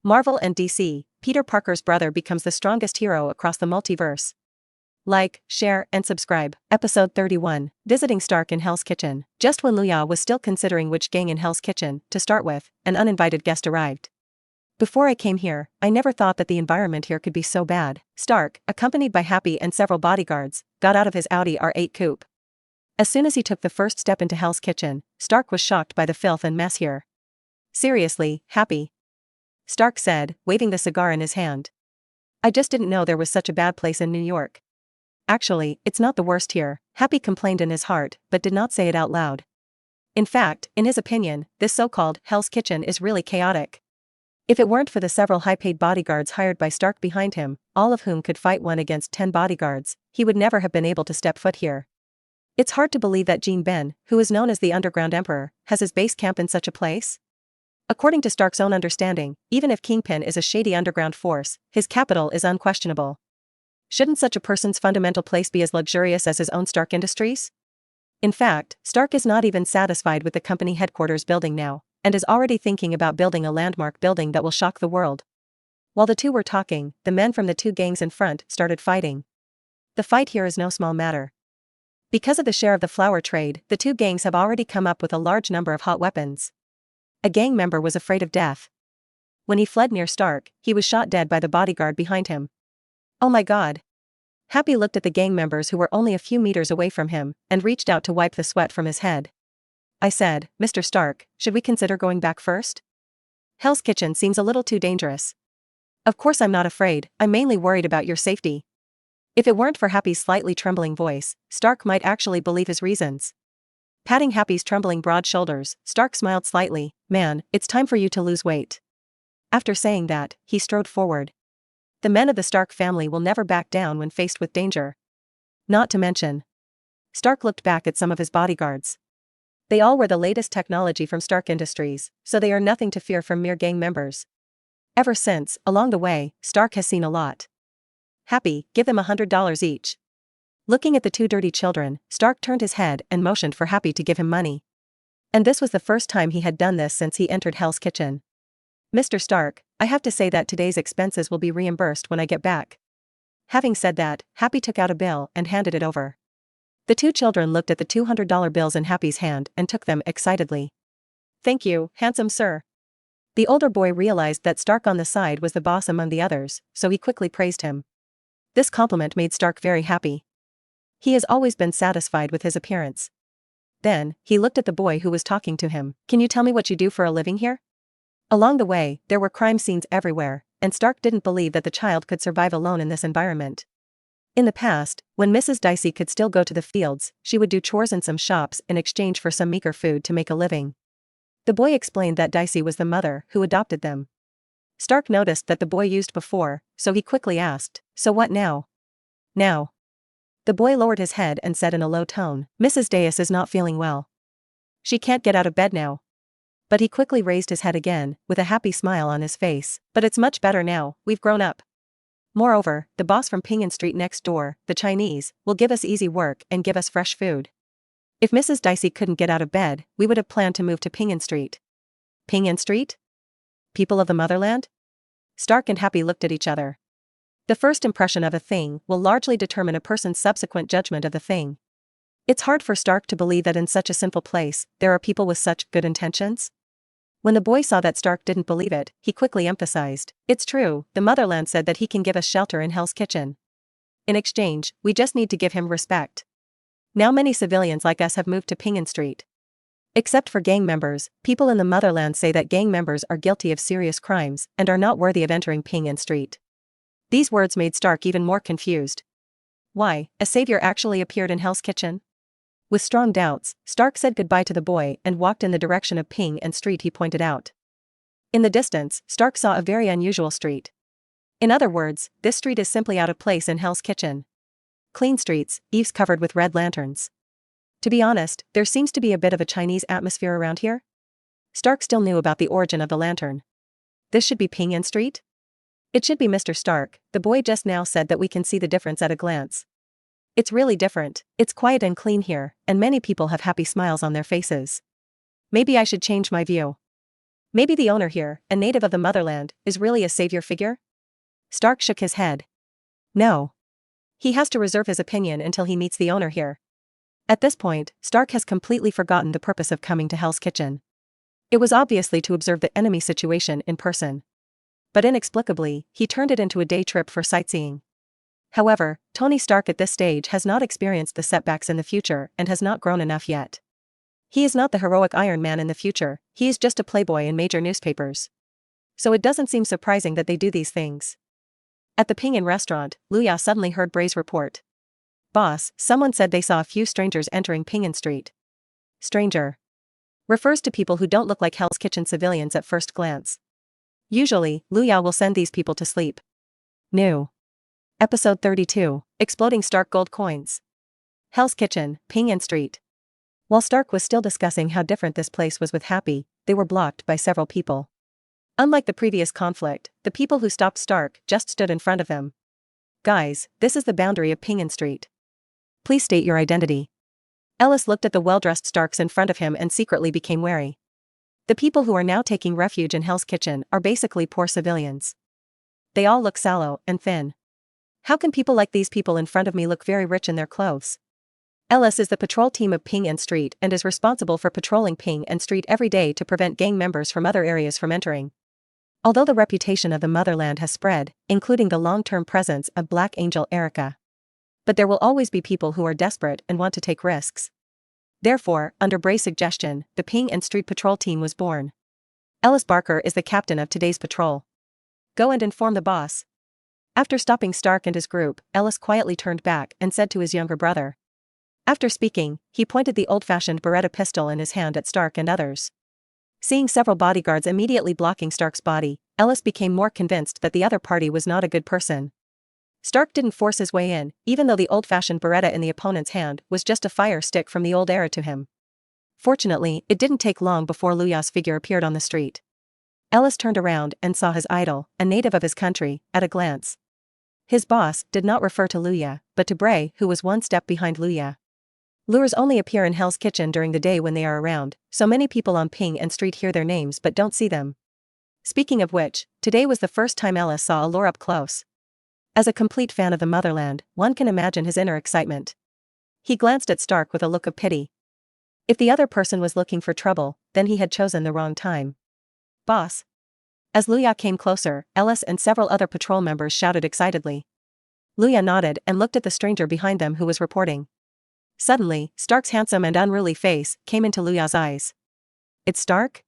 Marvel and DC, Peter Parker's brother becomes the strongest hero across the multiverse. Like, share, and subscribe. Episode 31, Visiting Stark in Hell's Kitchen. Just when Luya was still considering which gang in Hell's Kitchen to start with, an uninvited guest arrived. Before I came here, I never thought that the environment here could be so bad. Stark, accompanied by Happy and several bodyguards, got out of his Audi R8 coupe. As soon as he took the first step into Hell's Kitchen, Stark was shocked by the filth and mess here. Seriously, Happy? Stark said, waving the cigar in his hand. I just didn't know there was such a bad place in New York. Actually, it's not the worst here, Happy complained in his heart, but did not say it out loud. In fact, in his opinion, this so-called Hell's Kitchen is really chaotic. If it weren't for the several high-paid bodyguards hired by Stark behind him, all of whom could fight 1 against 10 bodyguards, he would never have been able to step foot here. It's hard to believe that Gene Ben, who is known as the Underground Emperor, has his base camp in such a place. According to Stark's own understanding, even if Kingpin is a shady underground force, his capital is unquestionable. Shouldn't such a person's fundamental place be as luxurious as his own Stark Industries? In fact, Stark is not even satisfied with the company headquarters building now, and is already thinking about building a landmark building that will shock the world. While the two were talking, the men from the 2 gangs in front started fighting. The fight here is no small matter. Because of the share of the flower trade, the 2 gangs have already come up with a large number of hot weapons. A gang member was afraid of death. When he fled near Stark, he was shot dead by the bodyguard behind him. Oh my god. Happy looked at the gang members who were only a few meters away from him, and reached out to wipe the sweat from his head. I said, Mr. Stark, should we consider going back first? Hell's Kitchen seems a little too dangerous. Of course I'm not afraid, I'm mainly worried about your safety. If it weren't for Happy's slightly trembling voice, Stark might actually believe his reasons. Patting Happy's trembling broad shoulders, Stark smiled slightly. Man, it's time for you to lose weight. After saying that, he strode forward. The men of the Stark family will never back down when faced with danger. Not to mention. Stark looked back at some of his bodyguards. They all wear the latest technology from Stark Industries, so they are nothing to fear from mere gang members. Ever since, along the way, Stark has seen a lot. Happy, give them $100 each. Looking at the 2 dirty children, Stark turned his head and motioned for Happy to give him money. And this was the first time he had done this since he entered Hell's Kitchen. Mr. Stark, I have to say that today's expenses will be reimbursed when I get back. Having said that, Happy took out a bill and handed it over. The 2 children looked at the $200 bills in Happy's hand and took them excitedly. Thank you, handsome sir. The older boy realized that Stark on the side was the boss among the others, so he quickly praised him. This compliment made Stark very happy. He has always been satisfied with his appearance. Then, he looked at the boy who was talking to him. Can you tell me what you do for a living here? Along the way, there were crime scenes everywhere, and Stark didn't believe that the child could survive alone in this environment. In the past, when Mrs. Dicey could still go to the fields, she would do chores in some shops in exchange for some meager food to make a living. The boy explained that Dicey was the mother who adopted them. Stark noticed that the boy used before, so he quickly asked, so what now? Now. The boy lowered his head and said in a low tone, Mrs. Dais is not feeling well. She can't get out of bed now. But he quickly raised his head again, with a happy smile on his face. But it's much better now, we've grown up. Moreover, the boss from Pinyin Street next door, the Chinese, will give us easy work and give us fresh food. If Mrs. Dicey couldn't get out of bed, we would have planned to move to Pinyin Street. Pinyin Street? People of the motherland? Stark and Happy looked at each other. The first impression of a thing will largely determine a person's subsequent judgment of the thing. It's hard for Stark to believe that in such a simple place, there are people with such good intentions. When the boy saw that Stark didn't believe it, he quickly emphasized, it's true, the motherland said that he can give us shelter in Hell's Kitchen. In exchange, we just need to give him respect. Now many civilians like us have moved to Pinyin Street. Except for gang members, people in the motherland say that gang members are guilty of serious crimes and are not worthy of entering Pinyin Street. These words made Stark even more confused. Why, a savior actually appeared in Hell's Kitchen? With strong doubts, Stark said goodbye to the boy and walked in the direction of Pinyin Street he pointed out. In the distance, Stark saw a very unusual street. In other words, this street is simply out of place in Hell's Kitchen. Clean streets, eaves covered with red lanterns. To be honest, there seems to be a bit of a Chinese atmosphere around here. Stark still knew about the origin of the lantern. This should be Pinyin Street? It should be Mr. Stark, the boy just now said that we can see the difference at a glance. It's really different, it's quiet and clean here, and many people have happy smiles on their faces. Maybe I should change my view. Maybe the owner here, a native of the motherland, is really a savior figure? Stark shook his head. No. He has to reserve his opinion until he meets the owner here. At this point, Stark has completely forgotten the purpose of coming to Hell's Kitchen. It was obviously to observe the enemy situation in person. But inexplicably, he turned it into a day trip for sightseeing. However, Tony Stark at this stage has not experienced the setbacks in the future and has not grown enough yet. He is not the heroic Iron Man in the future, he is just a playboy in major newspapers. So it doesn't seem surprising that they do these things. At the Ping An restaurant, Luya suddenly heard Bray's report. Boss, someone said they saw a few strangers entering Ping An Street. Stranger. Refers to people who don't look like Hell's Kitchen civilians at first glance. Usually, Luya will send these people to sleep. New. Episode 32, Exploding Stark Gold Coins. Hell's Kitchen, Ping An Street. While Stark was still discussing how different this place was with Happy, they were blocked by several people. Unlike the previous conflict, the people who stopped Stark just stood in front of him. Guys, this is the boundary of Ping An Street. Please state your identity. Ellis looked at the well-dressed Starks in front of him and secretly became wary. The people who are now taking refuge in Hell's Kitchen are basically poor civilians. They all look sallow and thin. How can people like these people in front of me look very rich in their clothes? Ellis is the patrol team of Ping An Street and is responsible for patrolling Ping An Street every day to prevent gang members from other areas from entering. Although the reputation of the motherland has spread, including the long-term presence of Black Angel Erica. But there will always be people who are desperate and want to take risks. Therefore, under Bray's suggestion, the Ping An Street patrol team was born. Ellis Barker is the captain of today's patrol. Go and inform the boss. After stopping Stark and his group, Ellis quietly turned back and said to his younger brother. After speaking, he pointed the old-fashioned Beretta pistol in his hand at Stark and others. Seeing several bodyguards immediately blocking Stark's body, Ellis became more convinced that the other party was not a good person. Stark didn't force his way in, even though the old-fashioned Beretta in the opponent's hand was just a fire stick from the old era to him. Fortunately, it didn't take long before Luya's figure appeared on the street. Ellis turned around and saw his idol, a native of his country, at a glance. His boss did not refer to Luya, but to Bray, who was one step behind Luya. Lures only appear in Hell's Kitchen during the day when they are around, so many people on Ping An Street hear their names but don't see them. Speaking of which, today was the first time Ellis saw a lure up close. As a complete fan of the motherland, one can imagine his inner excitement. He glanced at Stark with a look of pity. If the other person was looking for trouble, then he had chosen the wrong time. Boss. As Luya came closer, Ellis and several other patrol members shouted excitedly. Luya nodded and looked at the stranger behind them who was reporting. Suddenly, Stark's handsome and unruly face came into Luya's eyes. It's Stark?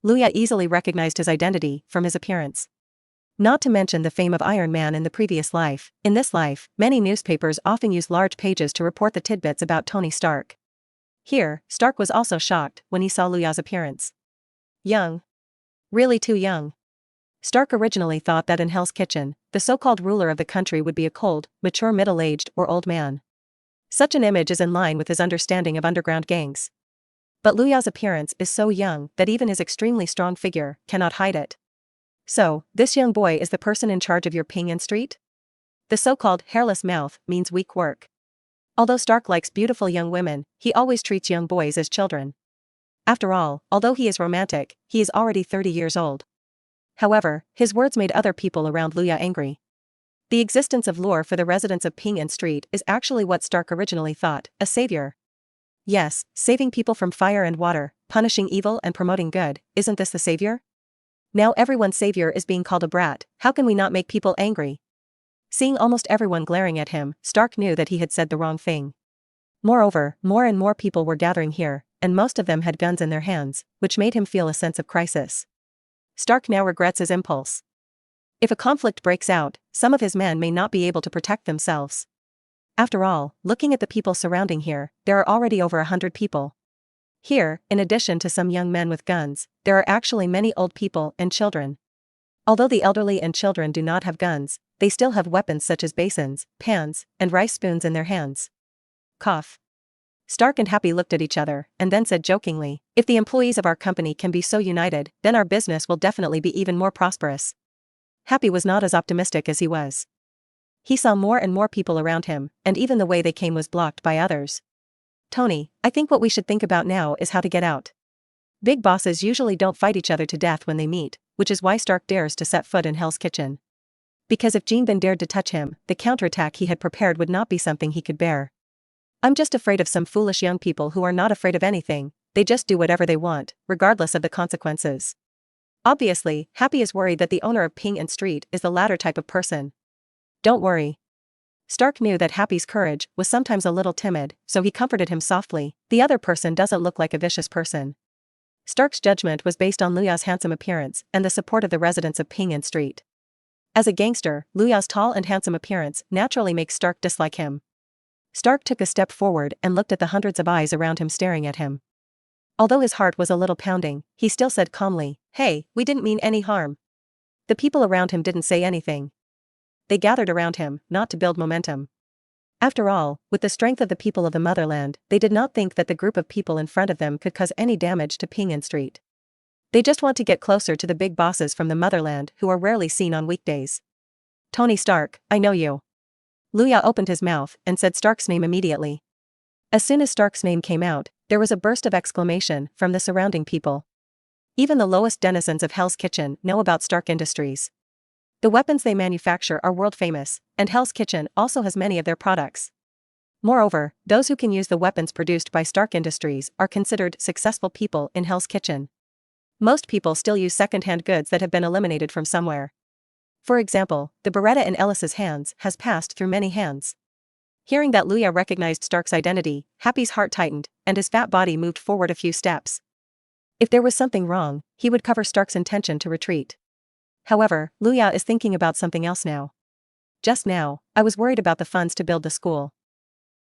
Luya easily recognized his identity from his appearance. Not to mention the fame of Iron Man in the previous life, in this life, many newspapers often use large pages to report the tidbits about Tony Stark. Here, Stark was also shocked when he saw Luya's appearance. Young. Really too young. Stark originally thought that in Hell's Kitchen, the so-called ruler of the country would be a cold, mature middle-aged or old man. Such an image is in line with his understanding of underground gangs. But Luya's appearance is so young that even his extremely strong figure cannot hide it. So, this young boy is the person in charge of your Ping An Street? The so-called hairless mouth means weak work. Although Stark likes beautiful young women, he always treats young boys as children. After all, although he is romantic, he is already 30 years old. However, his words made other people around Luya angry. The existence of lore for the residents of Ping An Street is actually what Stark originally thought, a savior. Yes, saving people from fire and water, punishing evil and promoting good, isn't this the savior? Now everyone's savior is being called a brat, how can we not make people angry? Seeing almost everyone glaring at him, Stark knew that he had said the wrong thing. Moreover, more and more people were gathering here, and most of them had guns in their hands, which made him feel a sense of crisis. Stark now regrets his impulse. If a conflict breaks out, some of his men may not be able to protect themselves. After all, looking at the people surrounding here, there are already over 100 people. Here, in addition to some young men with guns, there are actually many old people and children. Although the elderly and children do not have guns, they still have weapons such as basins, pans, and rice spoons in their hands. Cough. Stark and Happy looked at each other, and then said jokingly, if the employees of our company can be so united, then our business will definitely be even more prosperous. Happy was not as optimistic as he was. He saw more and more people around him, and even the way they came was blocked by others. Tony, I think what we should think about now is how to get out. Big bosses usually don't fight each other to death when they meet, which is why Stark dares to set foot in Hell's Kitchen. Because if Jinbin dared to touch him, the counterattack he had prepared would not be something he could bear. I'm just afraid of some foolish young people who are not afraid of anything, they just do whatever they want, regardless of the consequences. Obviously, Happy is worried that the owner of Ping and Street is the latter type of person. Don't worry. Stark knew that Happy's courage was sometimes a little timid, so he comforted him softly. The other person doesn't look like a vicious person. Stark's judgment was based on Luya's handsome appearance and the support of the residents of Ping and Street. As a gangster, Luya's tall and handsome appearance naturally makes Stark dislike him. Stark took a step forward and looked at the hundreds of eyes around him staring at him. Although his heart was a little pounding, he still said calmly, "Hey, we didn't mean any harm." The people around him didn't say anything. They gathered around him, not to build momentum. After all, with the strength of the people of the motherland, they did not think that the group of people in front of them could cause any damage to Ping and Street. They just want to get closer to the big bosses from the motherland who are rarely seen on weekdays. "Tony Stark, I know you." Luya opened his mouth and said Stark's name immediately. As soon as Stark's name came out, there was a burst of exclamation from the surrounding people. Even the lowest denizens of Hell's Kitchen know about Stark Industries. The weapons they manufacture are world famous, and Hell's Kitchen also has many of their products. Moreover, those who can use the weapons produced by Stark Industries are considered successful people in Hell's Kitchen. Most people still use second-hand goods that have been eliminated from somewhere. For example, the Beretta in Ellis's hands has passed through many hands. Hearing that Luya recognized Stark's identity, Happy's heart tightened, and his fat body moved forward a few steps. If there was something wrong, he would cover Stark's intention to retreat. However, Luya is thinking about something else now. Just now, I was worried about the funds to build the school.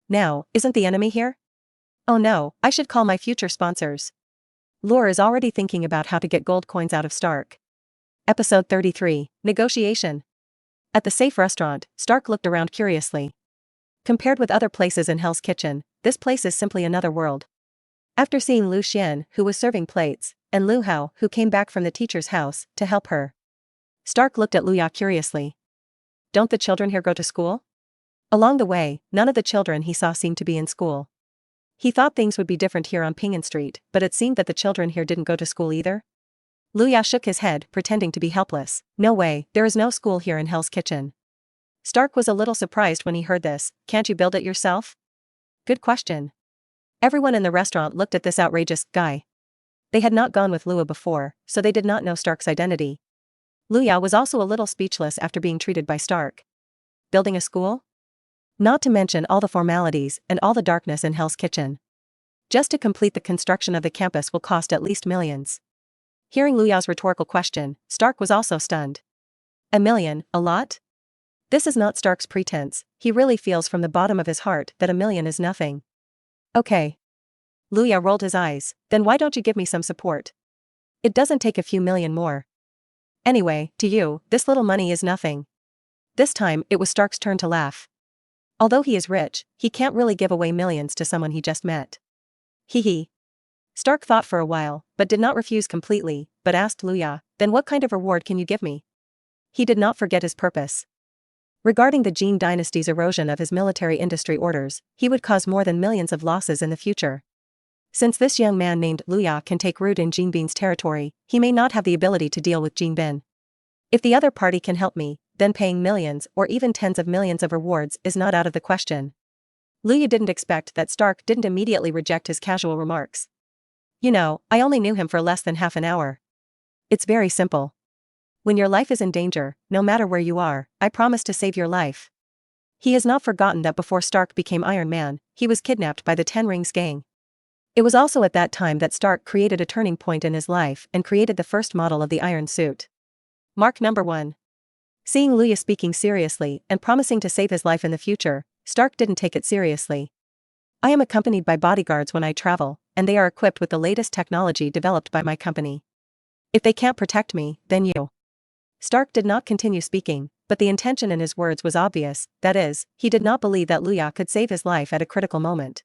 Now, isn't the enemy here? Oh no, I should call my future sponsors. Lure is already thinking about how to get gold coins out of Stark. Episode 33, Negotiation. At the safe restaurant, Stark looked around curiously. Compared with other places in Hell's Kitchen, this place is simply another world. After seeing Lu Xian, who was serving plates, and Lu Hao, who came back from the teacher's house to help her, Stark looked at Luya curiously. Don't the children here go to school? Along the way, none of the children he saw seemed to be in school. He thought things would be different here on Ping Street, but it seemed that the children here didn't go to school either. Luya shook his head, pretending to be helpless. No way, there is no school here in Hell's Kitchen. Stark was a little surprised when he heard this. Can't you build it yourself? Good question. Everyone in the restaurant looked at this outrageous guy. They had not gone with Luya before, so they did not know Stark's identity. Luya was also a little speechless after being treated by Stark. Building a school? Not to mention all the formalities and all the darkness in Hell's Kitchen. Just to complete the construction of the campus will cost at least millions. Hearing Luya's rhetorical question, Stark was also stunned. $1 million, a lot? This is not Stark's pretense, he really feels from the bottom of his heart that $1 million is nothing. Okay. Luya rolled his eyes, then why don't you give me some support? It doesn't take a few million more. Anyway, to you, this little money is nothing. This time, it was Stark's turn to laugh. Although he is rich, he can't really give away millions to someone he just met. Hee. Stark thought for a while, but did not refuse completely, but asked Luya, then what kind of reward can you give me? He did not forget his purpose. Regarding the Jin dynasty's erosion of his military industry orders, he would cause more than millions of losses in the future. Since this young man named Luya can take root in Jinbin's territory, he may not have the ability to deal with Jinbin. If the other party can help me, then paying millions or even tens of millions of rewards is not out of the question. Luya didn't expect that Stark didn't immediately reject his casual remarks. You know, I only knew him for less than half an hour. It's very simple. When your life is in danger, no matter where you are, I promise to save your life. He has not forgotten that before Stark became Iron Man, he was kidnapped by the Ten Rings gang. It was also at that time that Stark created a turning point in his life and created the first model of the Iron Suit. Mark number 1. Seeing Luya speaking seriously and promising to save his life in the future, Stark didn't take it seriously. I am accompanied by bodyguards when I travel, and they are equipped with the latest technology developed by my company. If they can't protect me, then you. Stark did not continue speaking, but the intention in his words was obvious, that is, he did not believe that Luya could save his life at a critical moment.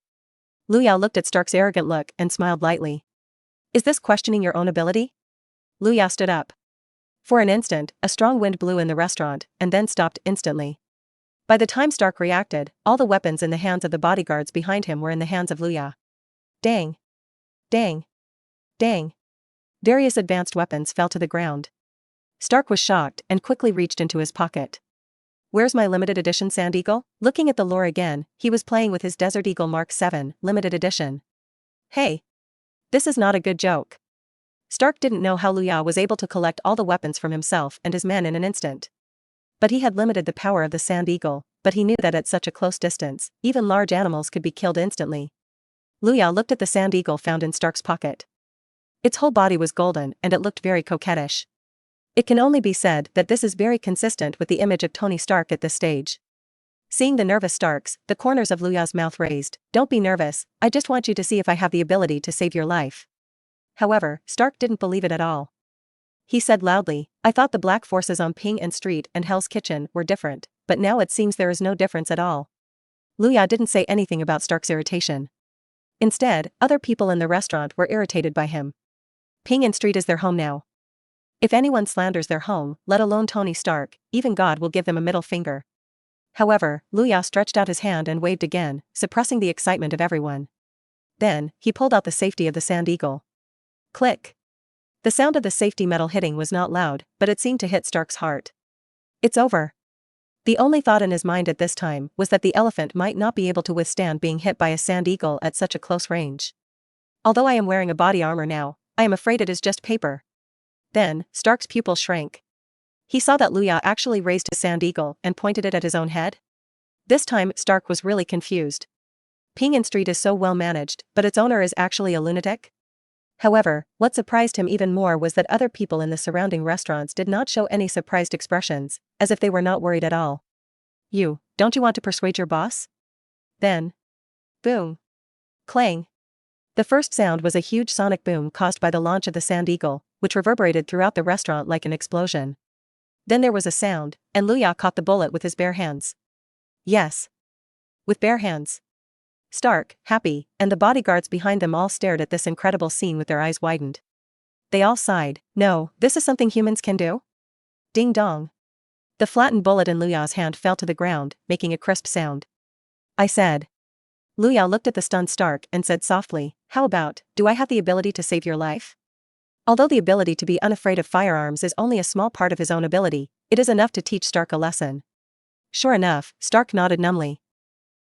Luya looked at Stark's arrogant look and smiled lightly. Is this questioning your own ability? Luya stood up. For an instant, a strong wind blew in the restaurant, and then stopped instantly. By the time Stark reacted, all the weapons in the hands of the bodyguards behind him were in the hands of Luya. Dang. Dang. Dang. Various advanced weapons fell to the ground. Stark was shocked and quickly reached into his pocket. Where's my limited edition Sand Eagle? Looking at the lore again, he was playing with his Desert Eagle Mark 7, limited edition. Hey! This is not a good joke. Stark didn't know how Luya was able to collect all the weapons from himself and his men in an instant. But he had limited the power of the Sand Eagle, but he knew that at such a close distance, even large animals could be killed instantly. Luya looked at the Sand Eagle found in Stark's pocket. Its whole body was golden and it looked very coquettish. It can only be said that this is very consistent with the image of Tony Stark at this stage. Seeing the nervous Starks, the corners of Luya's mouth raised. Don't be nervous, I just want you to see if I have the ability to save your life. However, Stark didn't believe it at all. He said loudly, I thought the black forces on Ping and Street and Hell's Kitchen were different, but now it seems there is no difference at all. Luya didn't say anything about Stark's irritation. Instead, other people in the restaurant were irritated by him. Ping and Street is their home now. If anyone slanders their home, let alone Tony Stark, even God will give them a middle finger. However, Luya stretched out his hand and waved again, suppressing the excitement of everyone. Then, he pulled out the safety of the Sand Eagle. Click. The sound of the safety metal hitting was not loud, but it seemed to hit Stark's heart. It's over. The only thought in his mind at this time was that the elephant might not be able to withstand being hit by a Sand Eagle at such a close range. Although I am wearing a body armor now, I am afraid it is just paper. Then, Stark's pupil shrank. He saw that Luya actually raised his Sand Eagle and pointed it at his own head. This time, Stark was really confused. Ping and Street is so well managed, but its owner is actually a lunatic? However, what surprised him even more was that other people in the surrounding restaurants did not show any surprised expressions, as if they were not worried at all. Don't you want to persuade your boss? Then. Boom. Clang. The first sound was a huge sonic boom caused by the launch of the Sand Eagle, which reverberated throughout the restaurant like an explosion. Then there was a sound, and Luya caught the bullet with his bare hands. Yes. With bare hands. Stark, Happy, and the bodyguards behind them all stared at this incredible scene with their eyes widened. They all sighed. No, this is something humans can do? Ding dong. The flattened bullet in Luya's hand fell to the ground, making a crisp sound. I said. Luya looked at the stunned Stark and said softly, how about, do I have the ability to save your life? Although the ability to be unafraid of firearms is only a small part of his own ability, it is enough to teach Stark a lesson. Sure enough, Stark nodded numbly.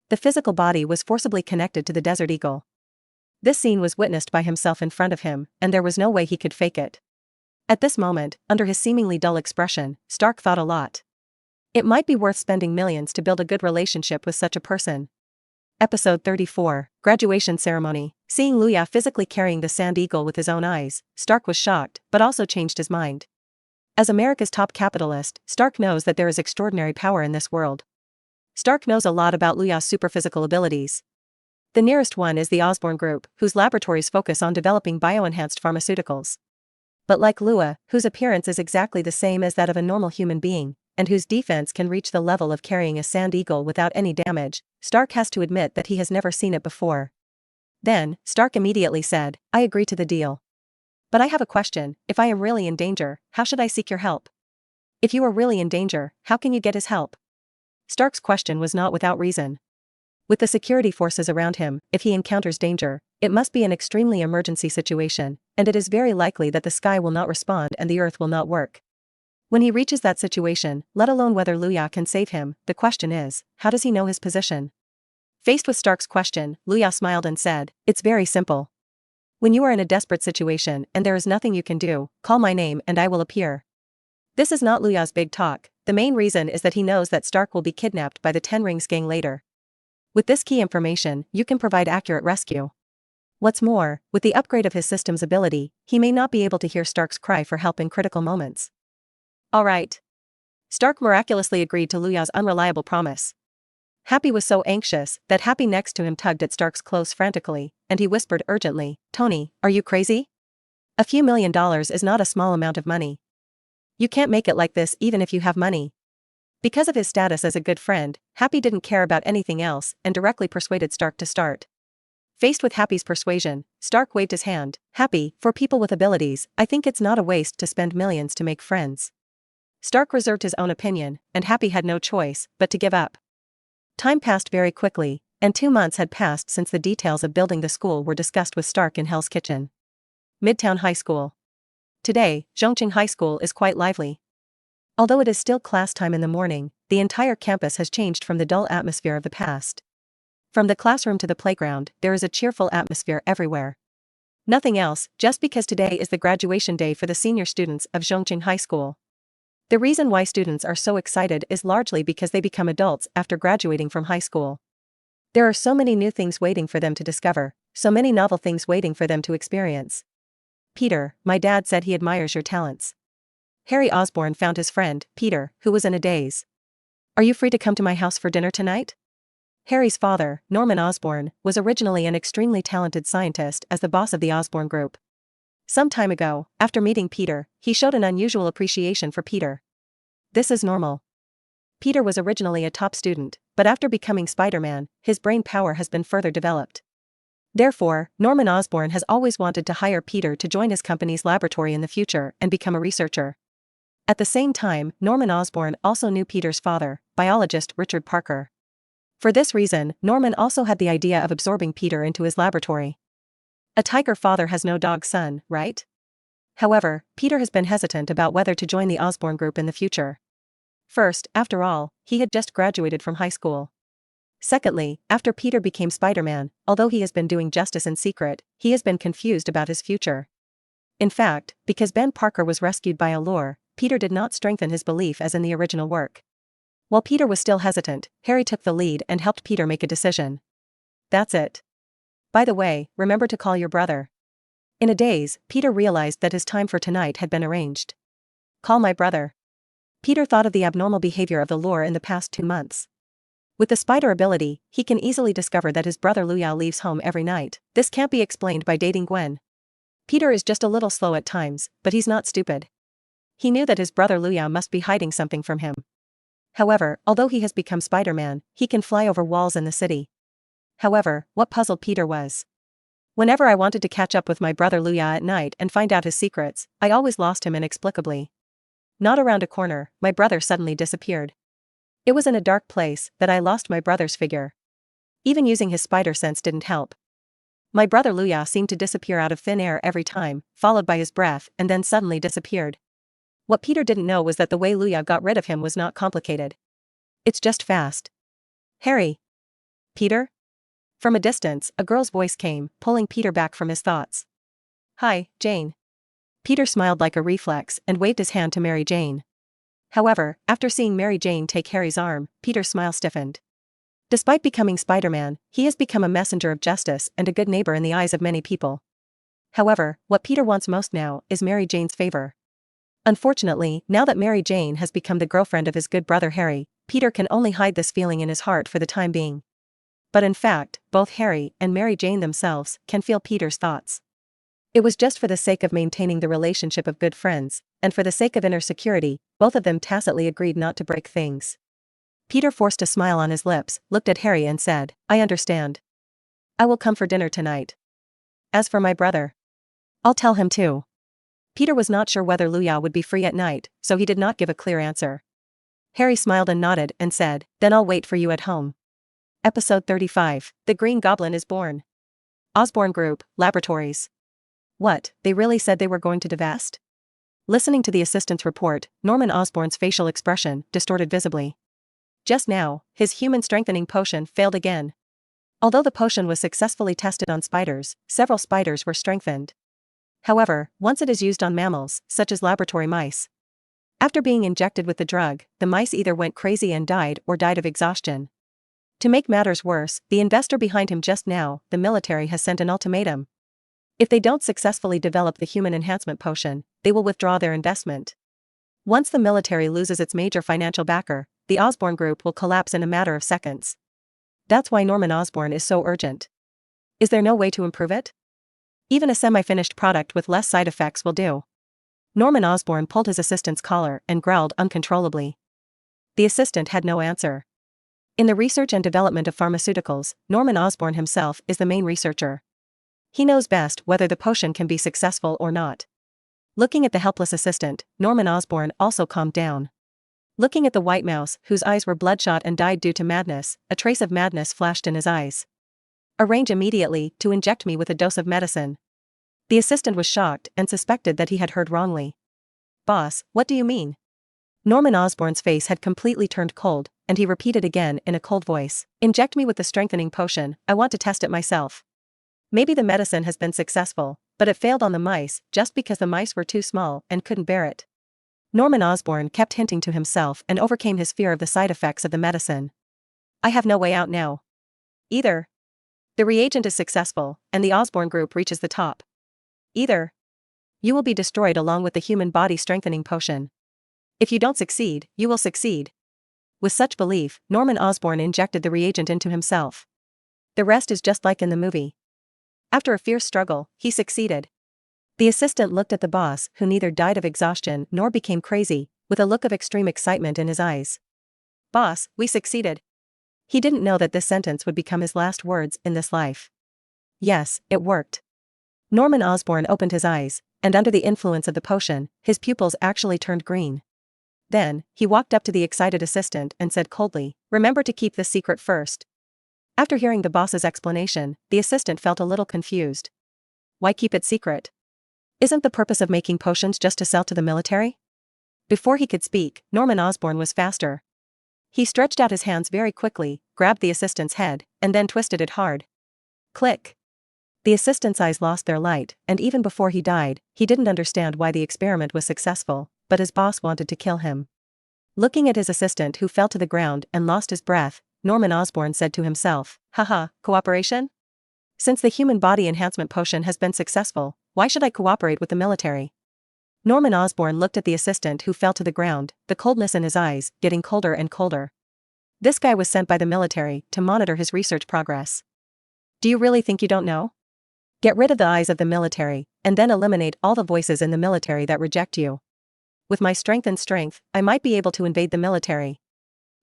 The physical body was forcibly connected to the Desert Eagle. This scene was witnessed by himself in front of him, and there was no way he could fake it. At this moment, under his seemingly dull expression, Stark thought a lot. It might be worth spending millions to build a good relationship with such a person. Episode 34, Graduation Ceremony. Seeing Luya physically carrying the Sand Eagle with his own eyes, Stark was shocked, but also changed his mind. As America's top capitalist, Stark knows that there is extraordinary power in this world. Stark knows a lot about Luya's superphysical abilities. The nearest one is the Osborn Group, whose laboratories focus on developing bioenhanced pharmaceuticals. But like Luya, whose appearance is exactly the same as that of a normal human being, and whose defense can reach the level of carrying a Sand Eagle without any damage, Stark has to admit that he has never seen it before. Then, Stark immediately said, I agree to the deal. But I have a question, if I am really in danger, how should I seek your help? If you are really in danger, how can you get his help? Stark's question was not without reason. With the security forces around him, if he encounters danger, it must be an extremely emergency situation, and it is very likely that the sky will not respond and the earth will not work. When he reaches that situation, let alone whether Luya can save him, the question is, how does he know his position? Faced with Stark's question, Luya smiled and said, it's very simple. When you are in a desperate situation and there is nothing you can do, call my name and I will appear. This is not Luya's big talk, the main reason is that he knows that Stark will be kidnapped by the Ten Rings gang later. With this key information, you can provide accurate rescue. What's more, with the upgrade of his system's ability, he may not be able to hear Stark's cry for help in critical moments. Alright. Stark miraculously agreed to Luya's unreliable promise. Happy was so anxious that Happy next to him tugged at Stark's clothes frantically, and he whispered urgently, Tony, are you crazy? A few $1,000,000 is not a small amount of money. You can't make it like this even if you have money. Because of his status as a good friend, Happy didn't care about anything else and directly persuaded Stark to start. Faced with Happy's persuasion, Stark waved his hand. Happy, for people with abilities, I think it's not a waste to spend millions to make friends. Stark reserved his own opinion, and Happy had no choice but to give up. Time passed very quickly, and 2 months had passed since the details of building the school were discussed with Stark in Hell's Kitchen. Midtown High School. Today, Zhongqing High School is quite lively. Although it is still class time in the morning, the entire campus has changed from the dull atmosphere of the past. From the classroom to the playground, there is a cheerful atmosphere everywhere. Nothing else, just because today is the graduation day for the senior students of Zhongqing High School. The reason why students are so excited is largely because they become adults after graduating from high school. There are so many new things waiting for them to discover, so many novel things waiting for them to experience. Peter, my dad said he admires your talents. Harry Osborn found his friend, Peter, who was in a daze. Are you free to come to my house for dinner tonight? Harry's father, Norman Osborn, was originally an extremely talented scientist as the boss of the Osborn Group. Some time ago, after meeting Peter, he showed an unusual appreciation for Peter. This is normal. Peter was originally a top student, but after becoming Spider-Man, his brain power has been further developed. Therefore, Norman Osborn has always wanted to hire Peter to join his company's laboratory in the future and become a researcher. At the same time, Norman Osborn also knew Peter's father, biologist Richard Parker. For this reason, Norman also had the idea of absorbing Peter into his laboratory. A tiger father has no dog son, right? However, Peter has been hesitant about whether to join the Osborn Group in the future. First, after all, he had just graduated from high school. Secondly, after Peter became Spider-Man, although he has been doing justice in secret, he has been confused about his future. In fact, because Ben Parker was rescued by Allure, Peter did not strengthen his belief as in the original work. While Peter was still hesitant, Harry took the lead and helped Peter make a decision. That's it. By the way, remember to call your brother. In a daze, Peter realized that his time for tonight had been arranged. Call my brother. Peter thought of the abnormal behavior of the lure in the past 2 months. With the spider ability, he can easily discover that his brother Luyao leaves home every night. This can't be explained by dating Gwen. Peter is just a little slow at times, but he's not stupid. He knew that his brother Luyao must be hiding something from him. However, although he has become Spider-Man, he can fly over walls in the city. However, what puzzled Peter was, whenever I wanted to catch up with my brother Luyao at night and find out his secrets, I always lost him inexplicably. Not around a corner, my brother suddenly disappeared. It was in a dark place that I lost my brother's figure. Even using his spider sense didn't help. My brother Luyao seemed to disappear out of thin air every time, followed by his breath, and then suddenly disappeared. What Peter didn't know was that the way Luyao got rid of him was not complicated. It's just fast. Harry. Peter? From a distance, a girl's voice came, pulling Peter back from his thoughts. Hi, Jane. Peter smiled like a reflex and waved his hand to Mary Jane. However, after seeing Mary Jane take Harry's arm, Peter's smile stiffened. Despite becoming Spider-Man, he has become a messenger of justice and a good neighbor in the eyes of many people. However, what Peter wants most now is Mary Jane's favor. Unfortunately, now that Mary Jane has become the girlfriend of his good brother Harry, Peter can only hide this feeling in his heart for the time being. But in fact, both Harry and Mary Jane themselves can feel Peter's thoughts. It was just for the sake of maintaining the relationship of good friends, and for the sake of inner security, both of them tacitly agreed not to break things. Peter forced a smile on his lips, looked at Harry and said, I understand. I will come for dinner tonight. As for my brother, I'll tell him too. Peter was not sure whether Luyao would be free at night, so he did not give a clear answer. Harry smiled and nodded and said, then I'll wait for you at home. Episode 35, The Green Goblin is Born. Osborn Group, Laboratories. What, they really said they were going to divest? Listening to the assistant's report, Norman Osborn's facial expression distorted visibly. Just now, his human strengthening potion failed again. Although the potion was successfully tested on spiders, several spiders were strengthened. However, once it is used on mammals, such as laboratory mice, after being injected with the drug, the mice either went crazy and died or died of exhaustion. To make matters worse, the investor behind him just now, the military, has sent an ultimatum. If they don't successfully develop the human enhancement potion, they will withdraw their investment. Once the military loses its major financial backer, the Osborn Group will collapse in a matter of seconds. That's why Norman Osborn is so urgent. Is there no way to improve it? Even a semi-finished product with less side effects will do. Norman Osborn pulled his assistant's collar and growled uncontrollably. The assistant had no answer. In the research and development of pharmaceuticals, Norman Osborn himself is the main researcher. He knows best whether the potion can be successful or not. Looking at the helpless assistant, Norman Osborn also calmed down. Looking at the white mouse, whose eyes were bloodshot and died due to madness, a trace of madness flashed in his eyes. Arrange immediately to inject me with a dose of medicine. The assistant was shocked and suspected that he had heard wrongly. "Boss, what do you mean?" Norman Osborn's face had completely turned cold, and he repeated again in a cold voice, "Inject me with the strengthening potion, I want to test it myself." Maybe the medicine has been successful, but it failed on the mice just because the mice were too small and couldn't bear it. Norman Osborn kept hinting to himself and overcame his fear of the side effects of the medicine. "I have no way out now. Either the reagent is successful, and the Osborn group reaches the top. Either you will be destroyed along with the human body strengthening potion. If you don't succeed, you will succeed." With such belief, Norman Osborn injected the reagent into himself. The rest is just like in the movie. After a fierce struggle, he succeeded. The assistant looked at the boss, who neither died of exhaustion nor became crazy, with a look of extreme excitement in his eyes. "Boss, we succeeded." He didn't know that this sentence would become his last words in this life. Yes, it worked. Norman Osborn opened his eyes, and under the influence of the potion, his pupils actually turned green. Then, he walked up to the excited assistant and said coldly, "Remember to keep this secret first." After hearing the boss's explanation, the assistant felt a little confused. Why keep it secret? Isn't the purpose of making potions just to sell to the military? Before he could speak, Norman Osborn was faster. He stretched out his hands very quickly, grabbed the assistant's head, and then twisted it hard. Click. The assistant's eyes lost their light, and even before he died, he didn't understand why the experiment was successful, but his boss wanted to kill him. Looking at his assistant who fell to the ground and lost his breath, Norman Osborn said to himself, "Haha, cooperation? Since the human body enhancement potion has been successful, why should I cooperate with the military?" Norman Osborn looked at the assistant who fell to the ground, the coldness in his eyes getting colder and colder. This guy was sent by the military to monitor his research progress. Do you really think you don't know? Get rid of the eyes of the military, and then eliminate all the voices in the military that reject you. With my strength and strength, I might be able to invade the military.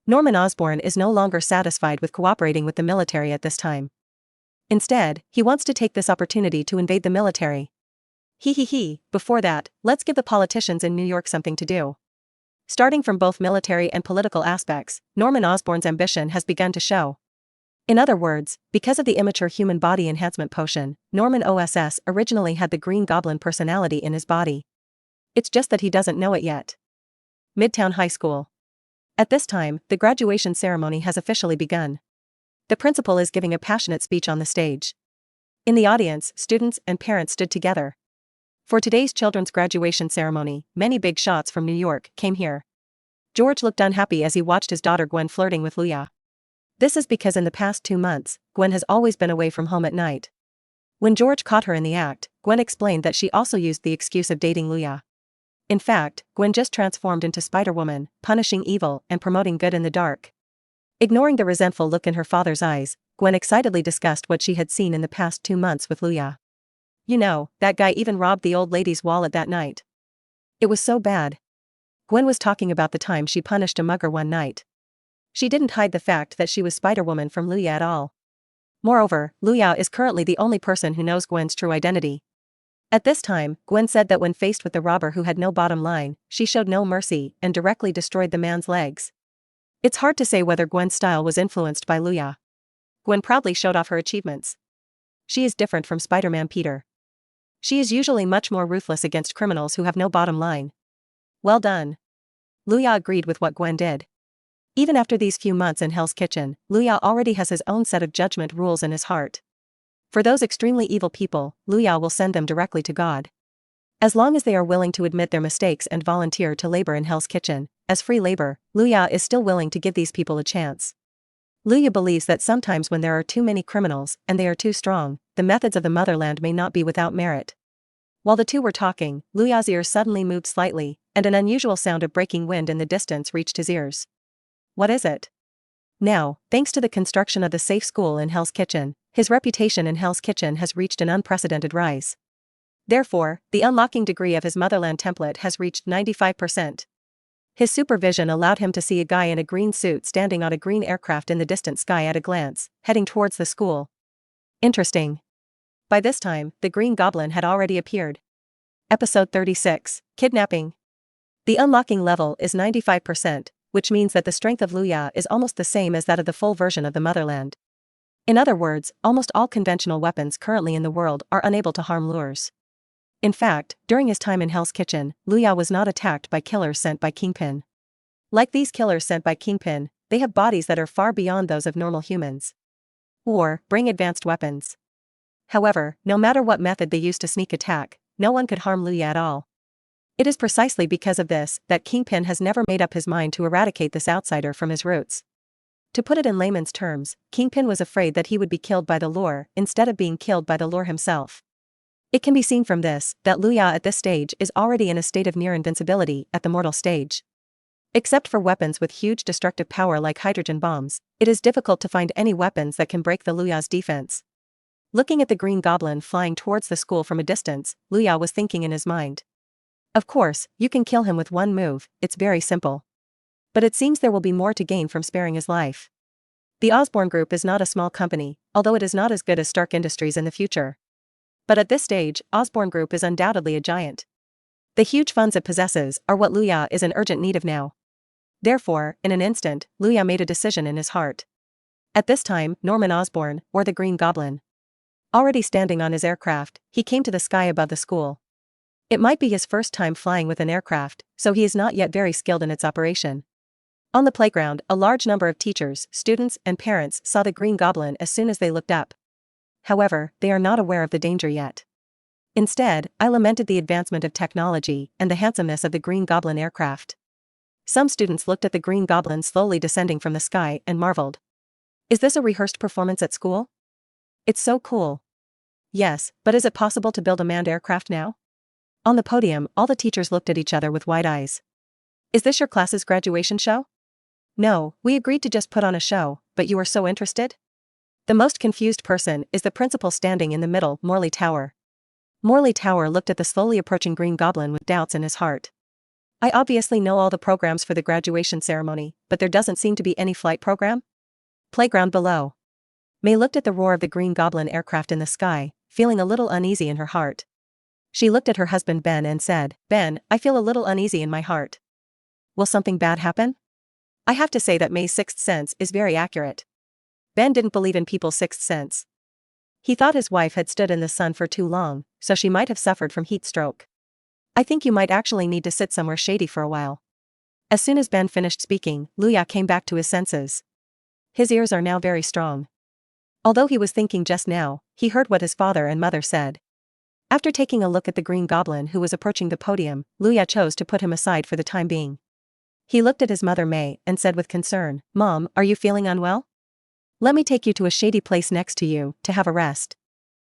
Norman Osborn is no longer satisfied with cooperating with the military at this time. Instead, he wants to take this opportunity to invade the military. Before that, let's give the politicians in New York something to do. Starting from both military and political aspects, Norman Osborn's ambition has begun to show. In other words, because of the immature human body enhancement potion, Norman OSS originally had the Green Goblin personality in his body. It's just that he doesn't know it yet. Midtown High School. At this time, the graduation ceremony has officially begun. The principal is giving a passionate speech on the stage. In the audience, students and parents stood together. For today's children's graduation ceremony, many big shots from New York came here. George looked unhappy as he watched his daughter Gwen flirting with Luya. This is because in the past 2 months, Gwen has always been away from home at night. When George caught her in the act, Gwen explained that she also used the excuse of dating Luya. In fact, Gwen just transformed into Spider-Woman, punishing evil and promoting good in the dark. Ignoring the resentful look in her father's eyes, Gwen excitedly discussed what she had seen in the past 2 months with Luya. "You know, that guy even robbed the old lady's wallet that night. It was so bad." Gwen was talking about the time she punished a mugger one night. She didn't hide the fact that she was Spider-Woman from Luya at all. Moreover, Luya is currently the only person who knows Gwen's true identity. At this time, Gwen said that when faced with the robber who had no bottom line, she showed no mercy and directly destroyed the man's legs. It's hard to say whether Gwen's style was influenced by Luya. Gwen proudly showed off her achievements. She is different from Spider-Man Peter. She is usually much more ruthless against criminals who have no bottom line. Well done. Luya agreed with what Gwen did. Even after these few months in Hell's Kitchen, Luya already has his own set of judgment rules in his heart. For those extremely evil people, Luya will send them directly to God. As long as they are willing to admit their mistakes and volunteer to labor in Hell's Kitchen, as free labor, Luya is still willing to give these people a chance. Luya believes that sometimes when there are too many criminals and they are too strong, the methods of the motherland may not be without merit. While the two were talking, Luya's ears suddenly moved slightly, and an unusual sound of breaking wind in the distance reached his ears. What is it? Now, thanks to the construction of the safe school in Hell's Kitchen, his reputation in Hell's Kitchen has reached an unprecedented rise. Therefore, the unlocking degree of his motherland template has reached 95%. His supervision allowed him to see a guy in a green suit standing on a green aircraft in the distant sky at a glance, heading towards the school. Interesting. By this time, the Green Goblin had already appeared. Episode 36, Kidnapping. The unlocking level is 95%, which means that the strength of Luya is almost the same as that of the full version of the motherland. In other words, almost all conventional weapons currently in the world are unable to harm lures. In fact, during his time in Hell's Kitchen, Luya was not attacked by killers sent by Kingpin. Like these killers sent by Kingpin, they have bodies that are far beyond those of normal humans. Or, bring advanced weapons. However, no matter what method they used to sneak attack, no one could harm Luya at all. It is precisely because of this that Kingpin has never made up his mind to eradicate this outsider from his roots. To put it in layman's terms, Kingpin was afraid that he would be killed by the lure instead of being killed by the lure himself. It can be seen from this that Luya at this stage is already in a state of near invincibility at the mortal stage. Except for weapons with huge destructive power like hydrogen bombs, it is difficult to find any weapons that can break the Luya's defense. Looking at the Green Goblin flying towards the school from a distance, Luya was thinking in his mind. Of course, you can kill him with one move, it's very simple. But it seems there will be more to gain from sparing his life. The Osborn Group is not a small company, although it is not as good as Stark Industries in the future. But at this stage, Osborn Group is undoubtedly a giant. The huge funds it possesses are what Luya is in urgent need of now. Therefore, in an instant, Luya made a decision in his heart. At this time, Norman Osborn, or the Green Goblin, already standing on his aircraft, he came to the sky above the school. It might be his first time flying with an aircraft, so he is not yet very skilled in its operation. On the playground, a large number of teachers, students, and parents saw the Green Goblin as soon as they looked up. However, they are not aware of the danger yet. Instead, I lamented the advancement of technology and the handsomeness of the Green Goblin aircraft. Some students looked at the Green Goblin slowly descending from the sky and marveled. Is this a rehearsed performance at school? It's so cool. Yes, but is it possible to build a manned aircraft now? On the podium, all the teachers looked at each other with wide eyes. Is this your class's graduation show? No, we agreed to just put on a show, but you are so interested? The most confused person is the principal standing in the middle, Morley Tower. Morley Tower looked at the slowly approaching Green Goblin with doubts in his heart. I obviously know all the programs for the graduation ceremony, but there doesn't seem to be any flight program? Playground below. May looked at the roar of the Green Goblin aircraft in the sky, feeling a little uneasy in her heart. She looked at her husband Ben and said, Ben, I feel a little uneasy in my heart. Will something bad happen? I have to say that May's sixth sense is very accurate. Ben didn't believe in people's sixth sense. He thought his wife had stood in the sun for too long, so she might have suffered from heat stroke. I think you might actually need to sit somewhere shady for a while. As soon as Ben finished speaking, Luya came back to his senses. His ears are now very strong. Although he was thinking just now, he heard what his father and mother said. After taking a look at the Green Goblin who was approaching the podium, Luya chose to put him aside for the time being. He looked at his mother May and said with concern, Mom, are you feeling unwell? Let me take you to a shady place next to you, to have a rest.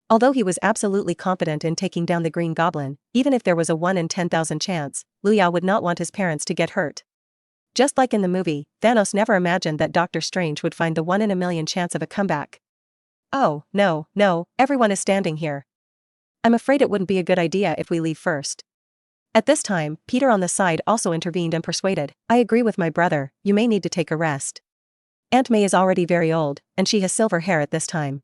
Although he was absolutely confident in taking down the Green Goblin, even if there was a 1 in 10,000 chance, Luya would not want his parents to get hurt. Just like in the movie, Thanos never imagined that Doctor Strange would find the 1 in a million chance of a comeback. Oh, no, everyone is standing here. I'm afraid it wouldn't be a good idea if we leave first. At this time, Peter on the side also intervened and persuaded, I agree with my brother, you may need to take a rest. Aunt May is already very old, and she has silver hair at this time.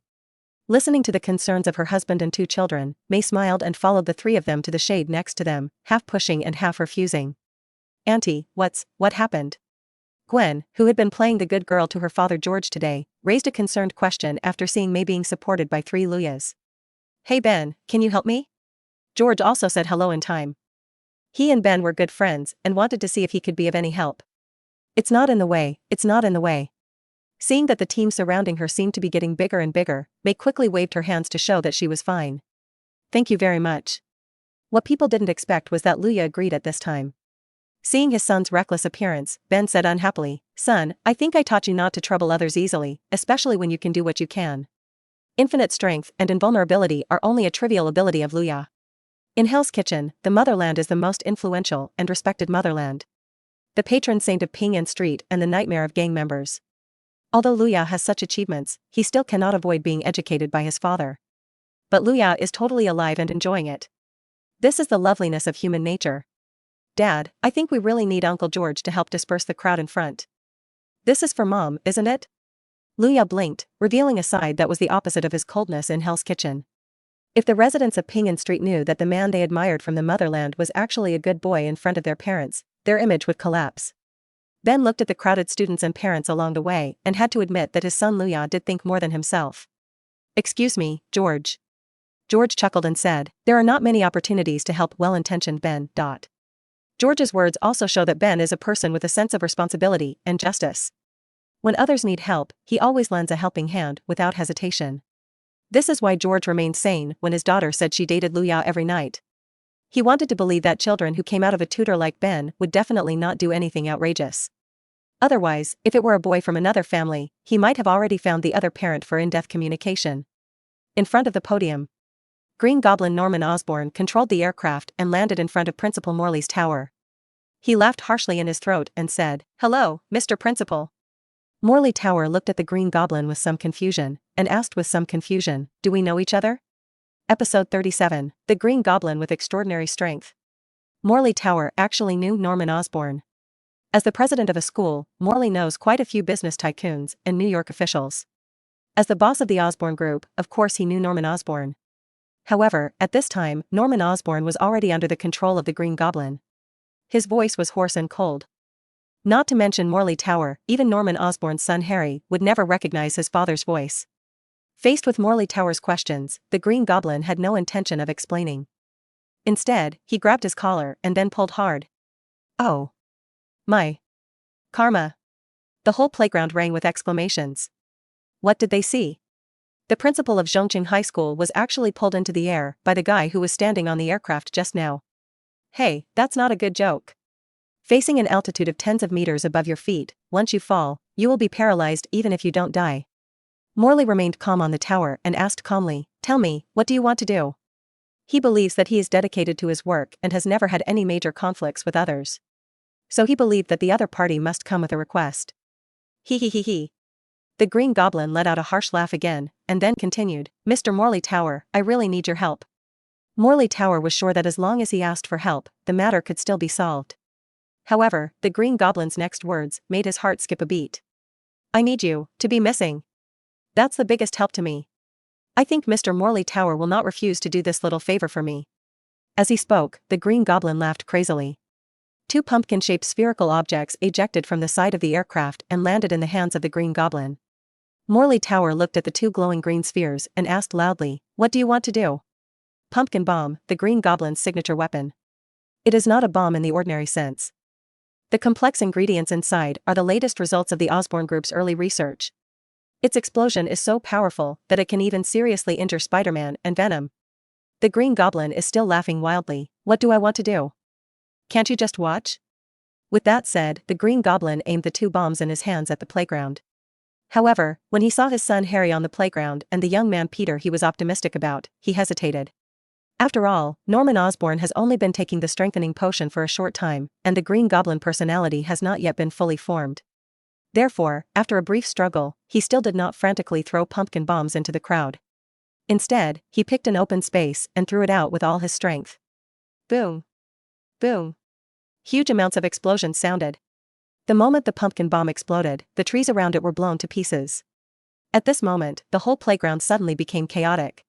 Listening to the concerns of her husband and 2 children, May smiled and followed the 3 of them to the shade next to them, half pushing and half refusing. Auntie, what happened? Gwen, who had been playing the good girl to her father George today, raised a concerned question after seeing May being supported by 3 Luyas. Hey Ben, can you help me? George also said hello in time. He and Ben were good friends and wanted to see if he could be of any help. It's not in the way. Seeing that the team surrounding her seemed to be getting bigger and bigger, May quickly waved her hands to show that she was fine. Thank you very much. What people didn't expect was that Luya agreed at this time. Seeing his son's reckless appearance, Ben said unhappily, Son, I think I taught you not to trouble others easily, especially when you can do what you can. Infinite strength and invulnerability are only a trivial ability of Luya. In Hell's Kitchen, the motherland is the most influential and respected motherland. The patron saint of Ping and Street and the nightmare of gang members. Although Luya has such achievements, he still cannot avoid being educated by his father. But Luya is totally alive and enjoying it. This is the loveliness of human nature. Dad, I think we really need Uncle George to help disperse the crowd in front. This is for Mom, isn't it? Luya blinked, revealing a side that was the opposite of his coldness in Hell's Kitchen. If the residents of Ping and Street knew that the man they admired from the motherland was actually a good boy in front of their parents, their image would collapse. Ben looked at the crowded students and parents along the way and had to admit that his son Luya did think more than himself. Excuse me, George. George chuckled and said, "There are not many opportunities to help well-intentioned Ben. George's words also show that Ben is a person with a sense of responsibility and justice. When others need help, he always lends a helping hand without hesitation. This is why George remained sane when his daughter said she dated Luya every night. He wanted to believe that children who came out of a tutor like Ben would definitely not do anything outrageous. Otherwise, if it were a boy from another family, he might have already found the other parent for in-depth communication. In front of the podium, Green Goblin Norman Osborn controlled the aircraft and landed in front of Principal Morley's tower. He laughed harshly in his throat and said, "Hello, Mr. Principal." Morley Tower looked at the Green Goblin with some confusion, and asked with some confusion, "Do we know each other?" Episode 37, The Green Goblin with Extraordinary Strength. Morley Tower actually knew Norman Osborn. As the president of a school, Morley knows quite a few business tycoons and New York officials. As the boss of the Osborn Group, of course he knew Norman Osborn. However, at this time, Norman Osborn was already under the control of the Green Goblin. His voice was hoarse and cold. Not to mention Morley Tower, even Norman Osborn's son Harry would never recognize his father's voice. Faced with Morley Tower's questions, the Green Goblin had no intention of explaining. Instead, he grabbed his collar and then pulled hard. "Oh. My. Karma." The whole playground rang with exclamations. What did they see? The principal of Zhongqing High School was actually pulled into the air by the guy who was standing on the aircraft just now. Hey, that's not a good joke. Facing an altitude of tens of meters above your feet, once you fall, you will be paralyzed even if you don't die. Morley remained calm on the tower and asked calmly, "Tell me, what do you want to do?" He believes that he is dedicated to his work and has never had any major conflicts with others. So he believed that the other party must come with a request. He. The Green Goblin let out a harsh laugh again, and then continued, "Mr. Morley Tower, I really need your help." Morley Tower was sure that as long as he asked for help, the matter could still be solved. However, the Green Goblin's next words made his heart skip a beat. "I need you to be missing. That's the biggest help to me. I think Mr. Morley Tower will not refuse to do this little favor for me." As he spoke, the Green Goblin laughed crazily. Two pumpkin-shaped spherical objects ejected from the side of the aircraft and landed in the hands of the Green Goblin. Morley Tower looked at the two glowing green spheres and asked loudly, "What do you want to do?" Pumpkin bomb, the Green Goblin's signature weapon. It is not a bomb in the ordinary sense. The complex ingredients inside are the latest results of the Osborn Group's early research. Its explosion is so powerful that it can even seriously injure Spider-Man and Venom. The Green Goblin is still laughing wildly. "What do I want to do? Can't you just watch?" With that said, the Green Goblin aimed the two bombs in his hands at the playground. However, when he saw his son Harry on the playground and the young man Peter he was optimistic about, he hesitated. After all, Norman Osborn has only been taking the strengthening potion for a short time, and the Green Goblin personality has not yet been fully formed. Therefore, after a brief struggle, he still did not frantically throw pumpkin bombs into the crowd. Instead, he picked an open space and threw it out with all his strength. Boom. Boom. Huge amounts of explosions sounded. The moment the pumpkin bomb exploded, the trees around it were blown to pieces. At this moment, the whole playground suddenly became chaotic.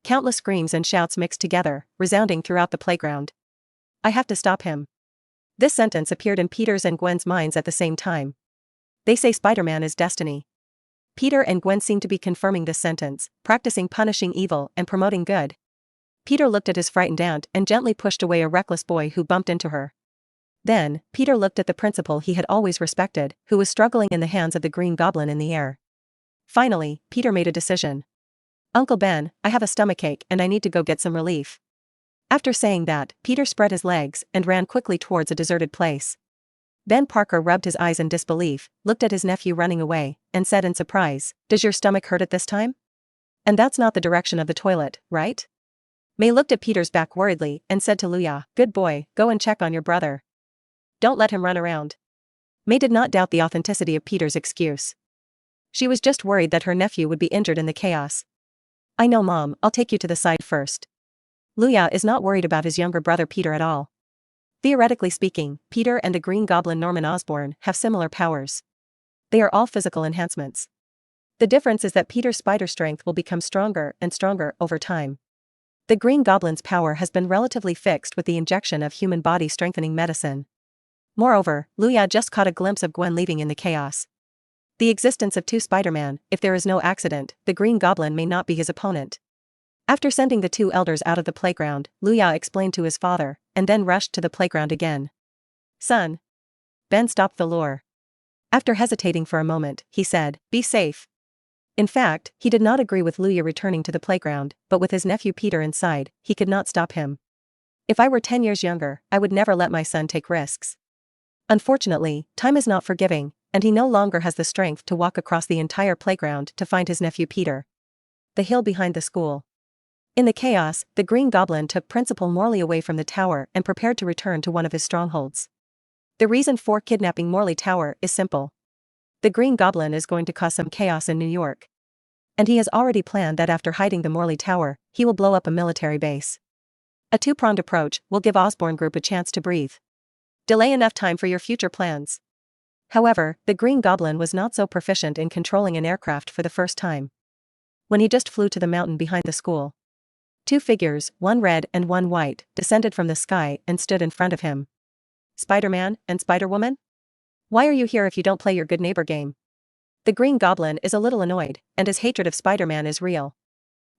Countless screams and shouts mixed together, resounding throughout the playground. "I have to stop him." This sentence appeared in Peter's and Gwen's minds at the same time. They say Spider-Man is destiny. Peter and Gwen seem to be confirming this sentence, practicing punishing evil and promoting good. Peter looked at his frightened aunt and gently pushed away a reckless boy who bumped into her. Then, Peter looked at the principal he had always respected, who was struggling in the hands of the Green Goblin in the air. Finally, Peter made a decision. "Uncle Ben, I have a stomachache and I need to go get some relief." After saying that, Peter spread his legs and ran quickly towards a deserted place. Ben Parker rubbed his eyes in disbelief, looked at his nephew running away, and said in surprise, "Does your stomach hurt at this time? And that's not the direction of the toilet, right?" May looked at Peter's back worriedly and said to Luya, "Good boy, go and check on your brother. Don't let him run around." May did not doubt the authenticity of Peter's excuse. She was just worried that her nephew would be injured in the chaos. "I know Mom, I'll take you to the side first." Luya is not worried about his younger brother Peter at all. Theoretically speaking, Peter and the Green Goblin Norman Osborn have similar powers. They are all physical enhancements. The difference is that Peter's spider strength will become stronger and stronger over time. The Green Goblin's power has been relatively fixed with the injection of human body strengthening medicine. Moreover, Luya just caught a glimpse of Gwen leaving in the chaos. The existence of two Spider-Man, if there is no accident, the Green Goblin may not be his opponent. After sending the two elders out of the playground, Luya explained to his father, and then rushed to the playground again. Son. Ben stopped the lure. After hesitating for a moment, he said, "Be safe." In fact, he did not agree with Luya returning to the playground, but with his nephew Peter inside, he could not stop him. If I were 10 years younger, I would never let my son take risks. Unfortunately, time is not forgiving, and he no longer has the strength to walk across the entire playground to find his nephew Peter. The hill behind the school. In the chaos, the Green Goblin took Principal Morley away from the tower and prepared to return to one of his strongholds. The reason for kidnapping Morley Tower is simple. The Green Goblin is going to cause some chaos in New York. And he has already planned that after hiding the Morley Tower, he will blow up a military base. A two-pronged approach will give Osborn Group a chance to breathe. Delay enough time for your future plans. However, the Green Goblin was not so proficient in controlling an aircraft for the first time. When he just flew to the mountain behind the school, two figures, one red and one white, descended from the sky and stood in front of him. Spider-Man and Spider-Woman? Why are you here if you don't play your good neighbor game? The Green Goblin is a little annoyed, and his hatred of Spider-Man is real.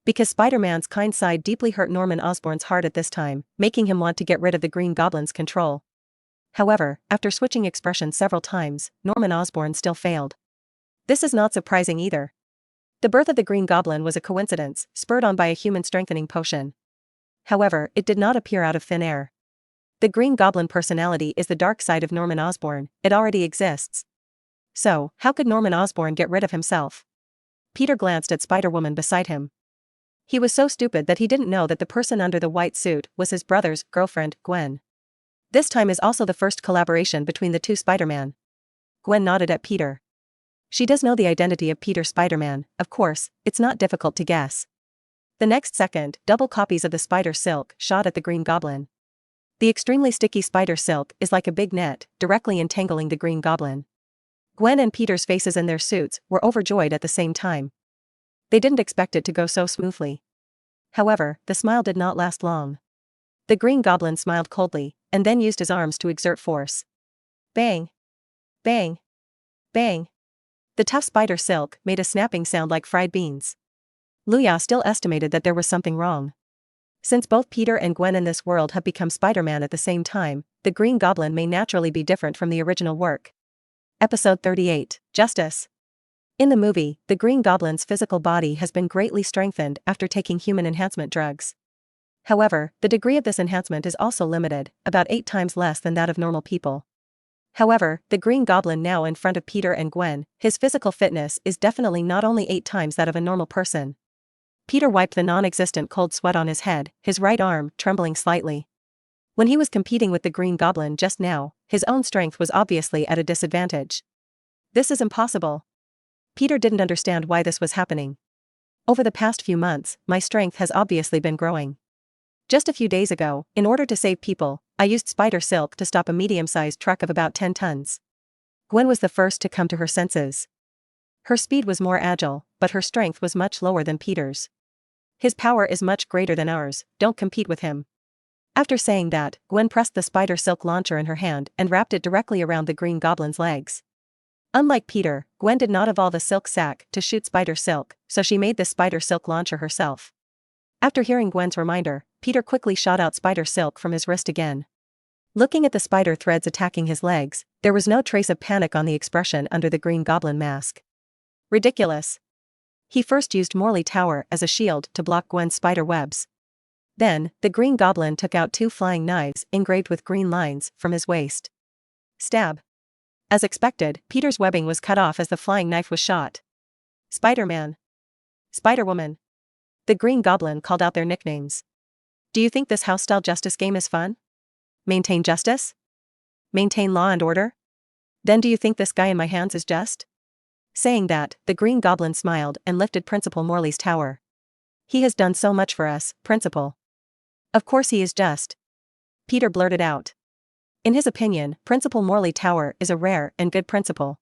Because Spider-Man's kind side deeply hurt Norman Osborn's heart at this time, making him want to get rid of the Green Goblin's control. However, after switching expressions several times, Norman Osborn still failed. This is not surprising either. The birth of the Green Goblin was a coincidence, spurred on by a human strengthening potion. However, it did not appear out of thin air. The Green Goblin personality is the dark side of Norman Osborn, it already exists. So, how could Norman Osborn get rid of himself? Peter glanced at Spider-Woman beside him. He was so stupid that he didn't know that the person under the white suit was his brother's girlfriend, Gwen. This time is also the first collaboration between the two Spider-Man. Gwen nodded at Peter. She does know the identity of Peter Spider-Man, of course, it's not difficult to guess. The next second, double copies of the spider silk shot at the Green Goblin. The extremely sticky spider silk is like a big net, directly entangling the Green Goblin. Gwen and Peter's faces in their suits were overjoyed at the same time. They didn't expect it to go so smoothly. However, the smile did not last long. The Green Goblin smiled coldly, and then used his arms to exert force. Bang! Bang! Bang! The tough spider silk made a snapping sound like fried beans. Luya still estimated that there was something wrong. Since both Peter and Gwen in this world have become Spider-Man at the same time, the Green Goblin may naturally be different from the original work. Episode 38, Justice. In the movie, the Green Goblin's physical body has been greatly strengthened after taking human enhancement drugs. However, the degree of this enhancement is also limited, about 8 times less than that of normal people. However, the Green Goblin now in front of Peter and Gwen, his physical fitness is definitely not only 8 times that of a normal person. Peter wiped the non-existent cold sweat on his head, his right arm trembling slightly. When he was competing with the Green Goblin just now, his own strength was obviously at a disadvantage. This is impossible. Peter didn't understand why this was happening. Over the past few months, my strength has obviously been growing. Just a few days ago, in order to save people, I used spider silk to stop a medium-sized truck of about 10 tons. Gwen was the first to come to her senses. Her speed was more agile, but her strength was much lower than Peter's. His power is much greater than ours, don't compete with him. After saying that, Gwen pressed the spider silk launcher in her hand and wrapped it directly around the Green Goblin's legs. Unlike Peter, Gwen did not evolve a silk sack to shoot spider silk, so she made this spider silk launcher herself. After hearing Gwen's reminder, Peter quickly shot out spider silk from his wrist again. Looking at the spider threads attacking his legs, there was no trace of panic on the expression under the Green Goblin mask. Ridiculous. He first used Morley Tower as a shield to block Gwen's spider webs. Then, the Green Goblin took out 2 flying knives engraved with green lines from his waist. Stab. As expected, Peter's webbing was cut off as the flying knife was shot. Spider-Man. Spider-Woman. The Green Goblin called out their nicknames. Do you think this house-style justice game is fun? Maintain justice? Maintain law and order? Then do you think this guy in my hands is just? Saying that, the Green Goblin smiled and lifted Principal Morley's tower. He has done so much for us, Principal. Of course he is just. Peter blurted out. In his opinion, Principal Morley Tower is a rare and good principal.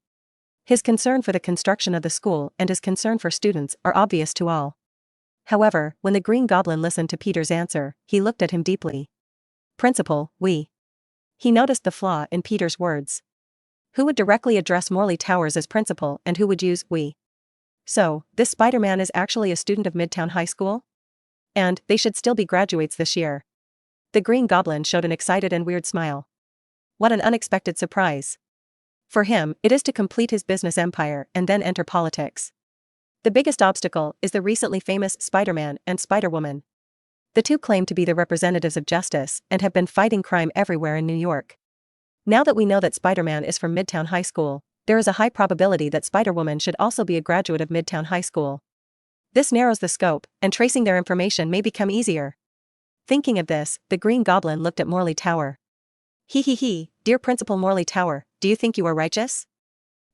His concern for the construction of the school and his concern for students are obvious to all. However, when the Green Goblin listened to Peter's answer, he looked at him deeply. Principal, we. He noticed the flaw in Peter's words. Who would directly address Morley Towers as principal and who would use we? So, this Spider-Man is actually a student of Midtown High School? And they should still be graduates this year. The Green Goblin showed an excited and weird smile. What an unexpected surprise. For him, it is to complete his business empire and then enter politics. The biggest obstacle is the recently famous Spider-Man and Spider-Woman. The two claim to be the representatives of justice and have been fighting crime everywhere in New York. Now that we know that Spider-Man is from Midtown High School, there is a high probability that Spider-Woman should also be a graduate of Midtown High School. This narrows the scope, and tracing their information may become easier. Thinking of this, the Green Goblin looked at Morley Tower. He, dear Principal Morley Tower, do you think you are righteous?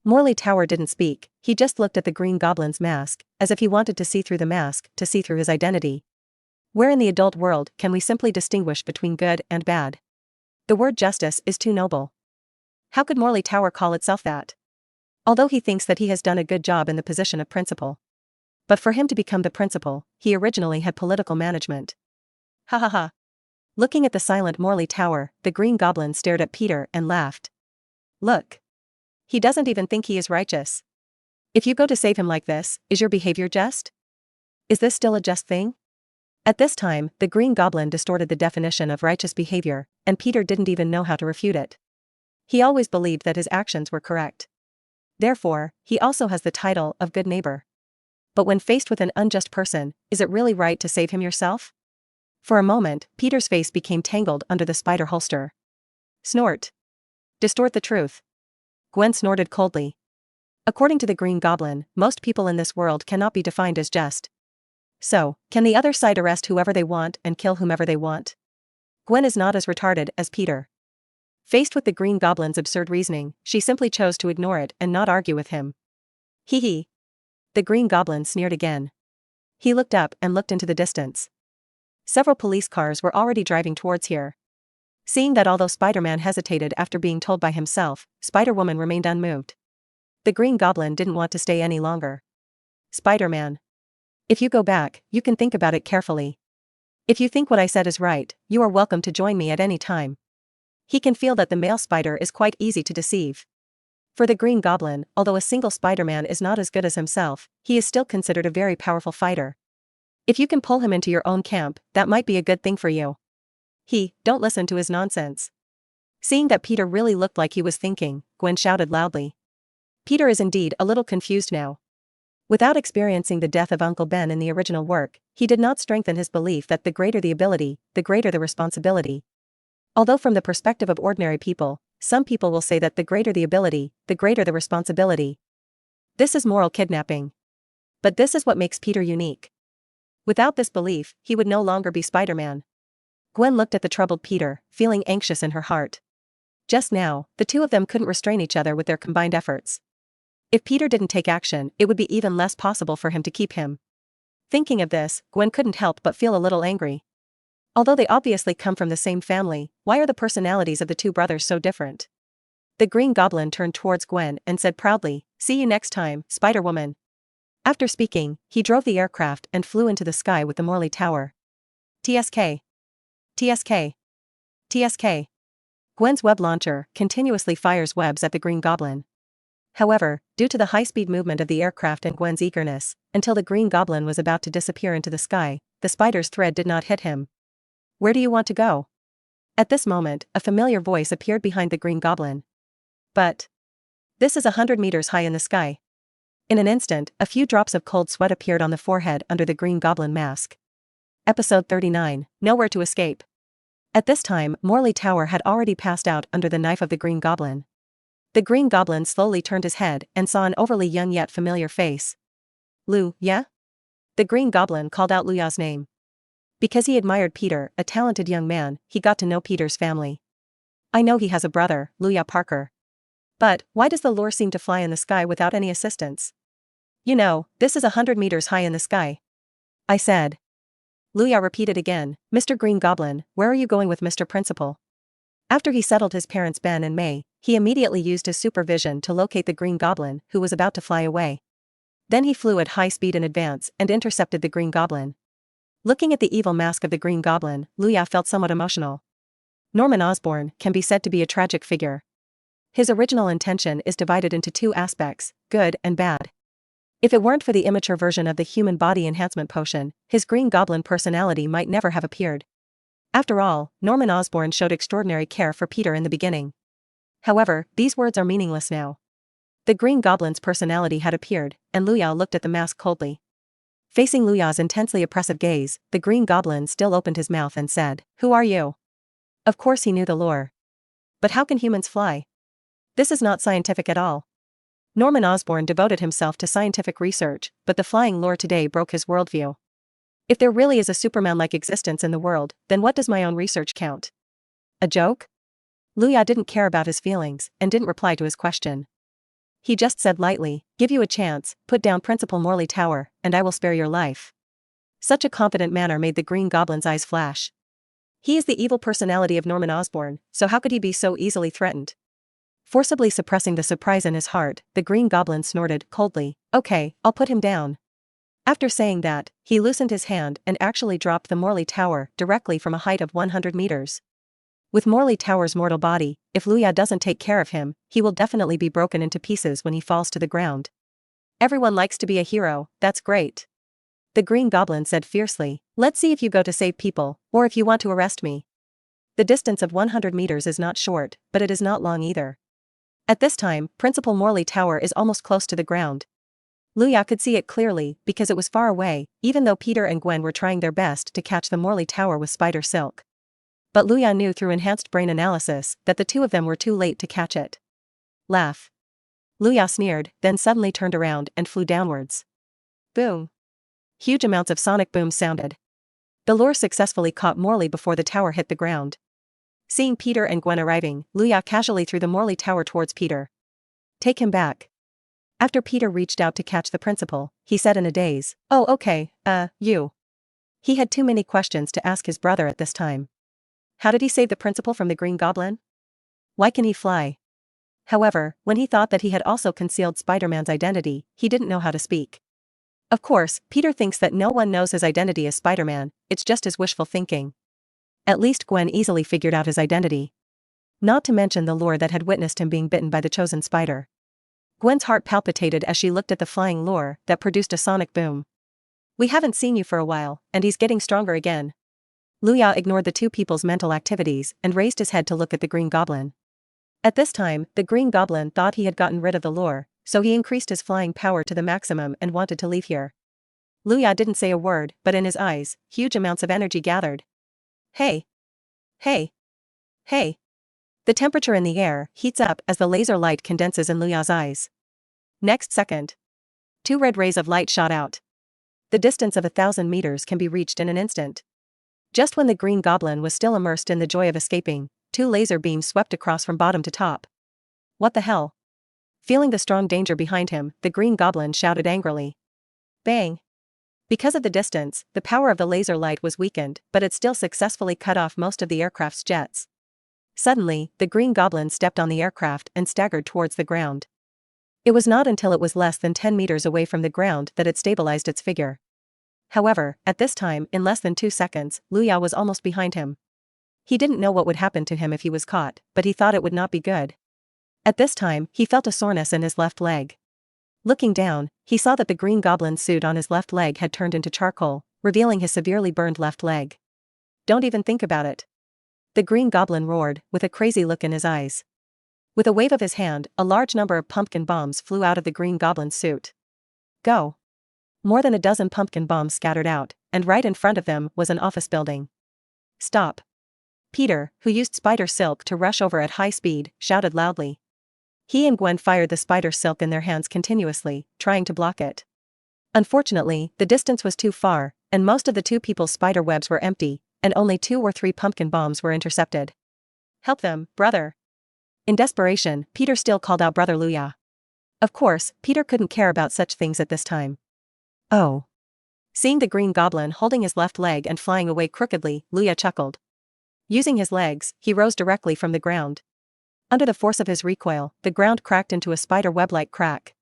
Morley Tower didn't speak, he just looked at the Green Goblin's mask, as if he wanted to see through the mask, to see through his identity. Where in the adult world can we simply distinguish between good and bad? The word justice is too noble. How could Morley Tower call itself that? Although he thinks that he has done a good job in the position of principal. But for him to become the principal, he originally had political management. Ha ha ha. Looking at the silent Morley Tower, the Green Goblin stared at Peter and laughed. Look. He doesn't even think he is righteous. If you go to save him like this, is your behavior just? Is this still a just thing? At this time, the Green Goblin distorted the definition of righteous behavior, and Peter didn't even know how to refute it. He always believed that his actions were correct. Therefore, he also has the title of good neighbor. But when faced with an unjust person, is it really right to save him yourself? For a moment, Peter's face became tangled under the spider holster. Snort. Distort the truth. Gwen snorted coldly. According to the Green Goblin, most people in this world cannot be defined as just. So, can the other side arrest whoever they want and kill whomever they want? Gwen is not as retarded as Peter. Faced with the Green Goblin's absurd reasoning, she simply chose to ignore it and not argue with him. Hee. The Green Goblin sneered again. He looked up and looked into the distance. Several police cars were already driving towards here. Seeing that although Spider-Man hesitated after being told by himself, Spider-Woman remained unmoved. The Green Goblin didn't want to stay any longer. Spider-Man. If you go back, you can think about it carefully. If you think what I said is right, you are welcome to join me at any time. He can feel that the male spider is quite easy to deceive. For the Green Goblin, although a single Spider-Man is not as good as himself, he is still considered a very powerful fighter. If you can pull him into your own camp, that might be a good thing for you. Don't listen to his nonsense. Seeing that Peter really looked like he was thinking, Gwen shouted loudly. Peter is indeed a little confused now. Without experiencing the death of Uncle Ben in the original work, he did not strengthen his belief that the greater the ability, the greater the responsibility. Although from the perspective of ordinary people, some people will say that the greater the ability, the greater the responsibility. This is moral kidnapping. But this is what makes Peter unique. Without this belief, he would no longer be Spider-Man. Gwen looked at the troubled Peter, feeling anxious in her heart. Just now, the two of them couldn't restrain each other with their combined efforts. If Peter didn't take action, it would be even less possible for him to keep him. Thinking of this, Gwen couldn't help but feel a little angry. Although they obviously come from the same family, why are the personalities of the two brothers so different? The Green Goblin turned towards Gwen and said proudly, "See you next time, Spider-Woman." After speaking, he drove the aircraft and flew into the sky with the Morley Tower. TSK. TSK. TSK. Gwen's web launcher continuously fires webs at the Green Goblin. However, due to the high-speed movement of the aircraft and Gwen's eagerness, until the Green Goblin was about to disappear into the sky, the spider's thread did not hit him. Where do you want to go? At this moment, a familiar voice appeared behind the Green Goblin. But this is 100 meters high in the sky. In an instant, a few drops of cold sweat appeared on the forehead under the Green Goblin mask. Episode 39, Nowhere to Escape. At this time, Morley Tower had already passed out under the knife of the Green Goblin. The Green Goblin slowly turned his head and saw an overly young yet familiar face. Lu, yeah? The Green Goblin called out Luya's name. Because he admired Peter, a talented young man, he got to know Peter's family. I know he has a brother, Luya Parker. But, why does the lure seem to fly in the sky without any assistance? You know, this is 100 meters high in the sky. I said. Luya repeated again, Mr. Green Goblin, where are you going with Mr. Principal? After he settled his parents Ben and May, he immediately used his supervision to locate the Green Goblin, who was about to fly away. Then he flew at high speed in advance and intercepted the Green Goblin. Looking at the evil mask of the Green Goblin, Luya felt somewhat emotional. Norman Osborn can be said to be a tragic figure. His original intention is divided into two aspects, good and bad. If it weren't for the immature version of the human body enhancement potion, his Green Goblin personality might never have appeared. After all, Norman Osborn showed extraordinary care for Peter in the beginning. However, these words are meaningless now. The Green Goblin's personality had appeared, and Luya looked at the mask coldly. Facing Luya's intensely oppressive gaze, the Green Goblin still opened his mouth and said, "Who are you?" Of course he knew the lore. But how can humans fly? This is not scientific at all. Norman Osborn devoted himself to scientific research, but the flying lore today broke his worldview. If there really is a Superman-like existence in the world, then what does my own research count? A joke? Luya didn't care about his feelings, and didn't reply to his question. He just said lightly, "Give you a chance, put down Principal Morley Tower, and I will spare your life." Such a confident manner made the Green Goblin's eyes flash. He is the evil personality of Norman Osborn, so how could he be so easily threatened? Forcibly suppressing the surprise in his heart, the Green Goblin snorted coldly, "Okay, I'll put him down." After saying that, he loosened his hand and actually dropped the Morley Tower directly from a height of 100 meters. With Morley Tower's mortal body, if Luya doesn't take care of him, he will definitely be broken into pieces when he falls to the ground. Everyone likes to be a hero, that's great. The Green Goblin said fiercely, "Let's see if you go to save people, or if you want to arrest me." The distance of 100 meters is not short, but it is not long either. At this time, Principal Morley Tower is almost close to the ground. Luya could see it clearly, because it was far away, even though Peter and Gwen were trying their best to catch the Morley Tower with spider silk. But Luya knew through enhanced brain analysis that the two of them were too late to catch it. Laugh. Luya sneered, then suddenly turned around and flew downwards. Boom. Huge amounts of sonic booms sounded. The lure successfully caught Morley before the tower hit the ground. Seeing Peter and Gwen arriving, Luya casually threw the Morley Tower towards Peter. "Take him back." After Peter reached out to catch the principal, he said in a daze, "Oh okay, you." He had too many questions to ask his brother at this time. How did he save the principal from the Green Goblin? Why can he fly? However, when he thought that he had also concealed Spider-Man's identity, he didn't know how to speak. Of course, Peter thinks that no one knows his identity as Spider-Man, it's just his wishful thinking. At least Gwen easily figured out his identity. Not to mention the lure that had witnessed him being bitten by the chosen spider. Gwen's heart palpitated as she looked at the flying lure that produced a sonic boom. "We haven't seen you for a while, and he's getting stronger again." Luya ignored the two people's mental activities and raised his head to look at the Green Goblin. At this time, the Green Goblin thought he had gotten rid of the lure, so he increased his flying power to the maximum and wanted to leave here. Luya didn't say a word, but in his eyes, huge amounts of energy gathered. Hey! Hey! Hey! The temperature in the air heats up as the laser light condenses in Luya's eyes. Next second, 2 red rays of light shot out. The distance of 1,000 meters can be reached in an instant. Just when the Green Goblin was still immersed in the joy of escaping, 2 laser beams swept across from bottom to top. What the hell? Feeling the strong danger behind him, the Green Goblin shouted angrily. Bang! Because of the distance, the power of the laser light was weakened, but it still successfully cut off most of the aircraft's jets. Suddenly, the Green Goblin stepped on the aircraft and staggered towards the ground. It was not until it was less than 10 meters away from the ground that it stabilized its figure. However, at this time, in less than 2 seconds, Luya was almost behind him. He didn't know what would happen to him if he was caught, but he thought it would not be good. At this time, he felt a soreness in his left leg. Looking down, he saw that the Green Goblin's suit on his left leg had turned into charcoal, revealing his severely burned left leg. "Don't even think about it." The Green Goblin roared, with a crazy look in his eyes. With a wave of his hand, a large number of pumpkin bombs flew out of the Green Goblin's suit. Go! More than a dozen pumpkin bombs scattered out, and right in front of them was an office building. Stop! Peter, who used spider silk to rush over at high speed, shouted loudly. He and Gwen fired the spider silk in their hands continuously, trying to block it. Unfortunately, the distance was too far, and most of the 2 people's spider webs were empty, and only 2 or 3 pumpkin bombs were intercepted. Help them, brother! In desperation, Peter still called out Brother Luya. Of course, Peter couldn't care about such things at this time. Oh. Seeing the Green Goblin holding his left leg and flying away crookedly, Luya chuckled. Using his legs, he rose directly from the ground. Under the force of his recoil, the ground cracked into a spider web-like crack.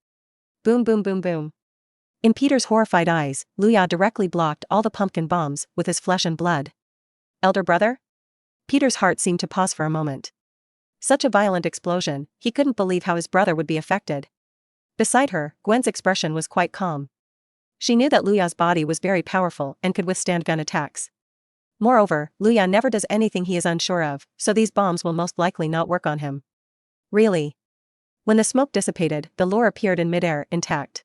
Boom boom boom boom. In Peter's horrified eyes, Luya directly blocked all the pumpkin bombs with his flesh and blood. Elder brother? Peter's heart seemed to pause for a moment. Such a violent explosion, he couldn't believe how his brother would be affected. Beside her, Gwen's expression was quite calm. She knew that Luya's body was very powerful and could withstand gun attacks. Moreover, Luya never does anything he is unsure of, so these bombs will most likely not work on him. Really? When the smoke dissipated, the lure appeared in midair, intact.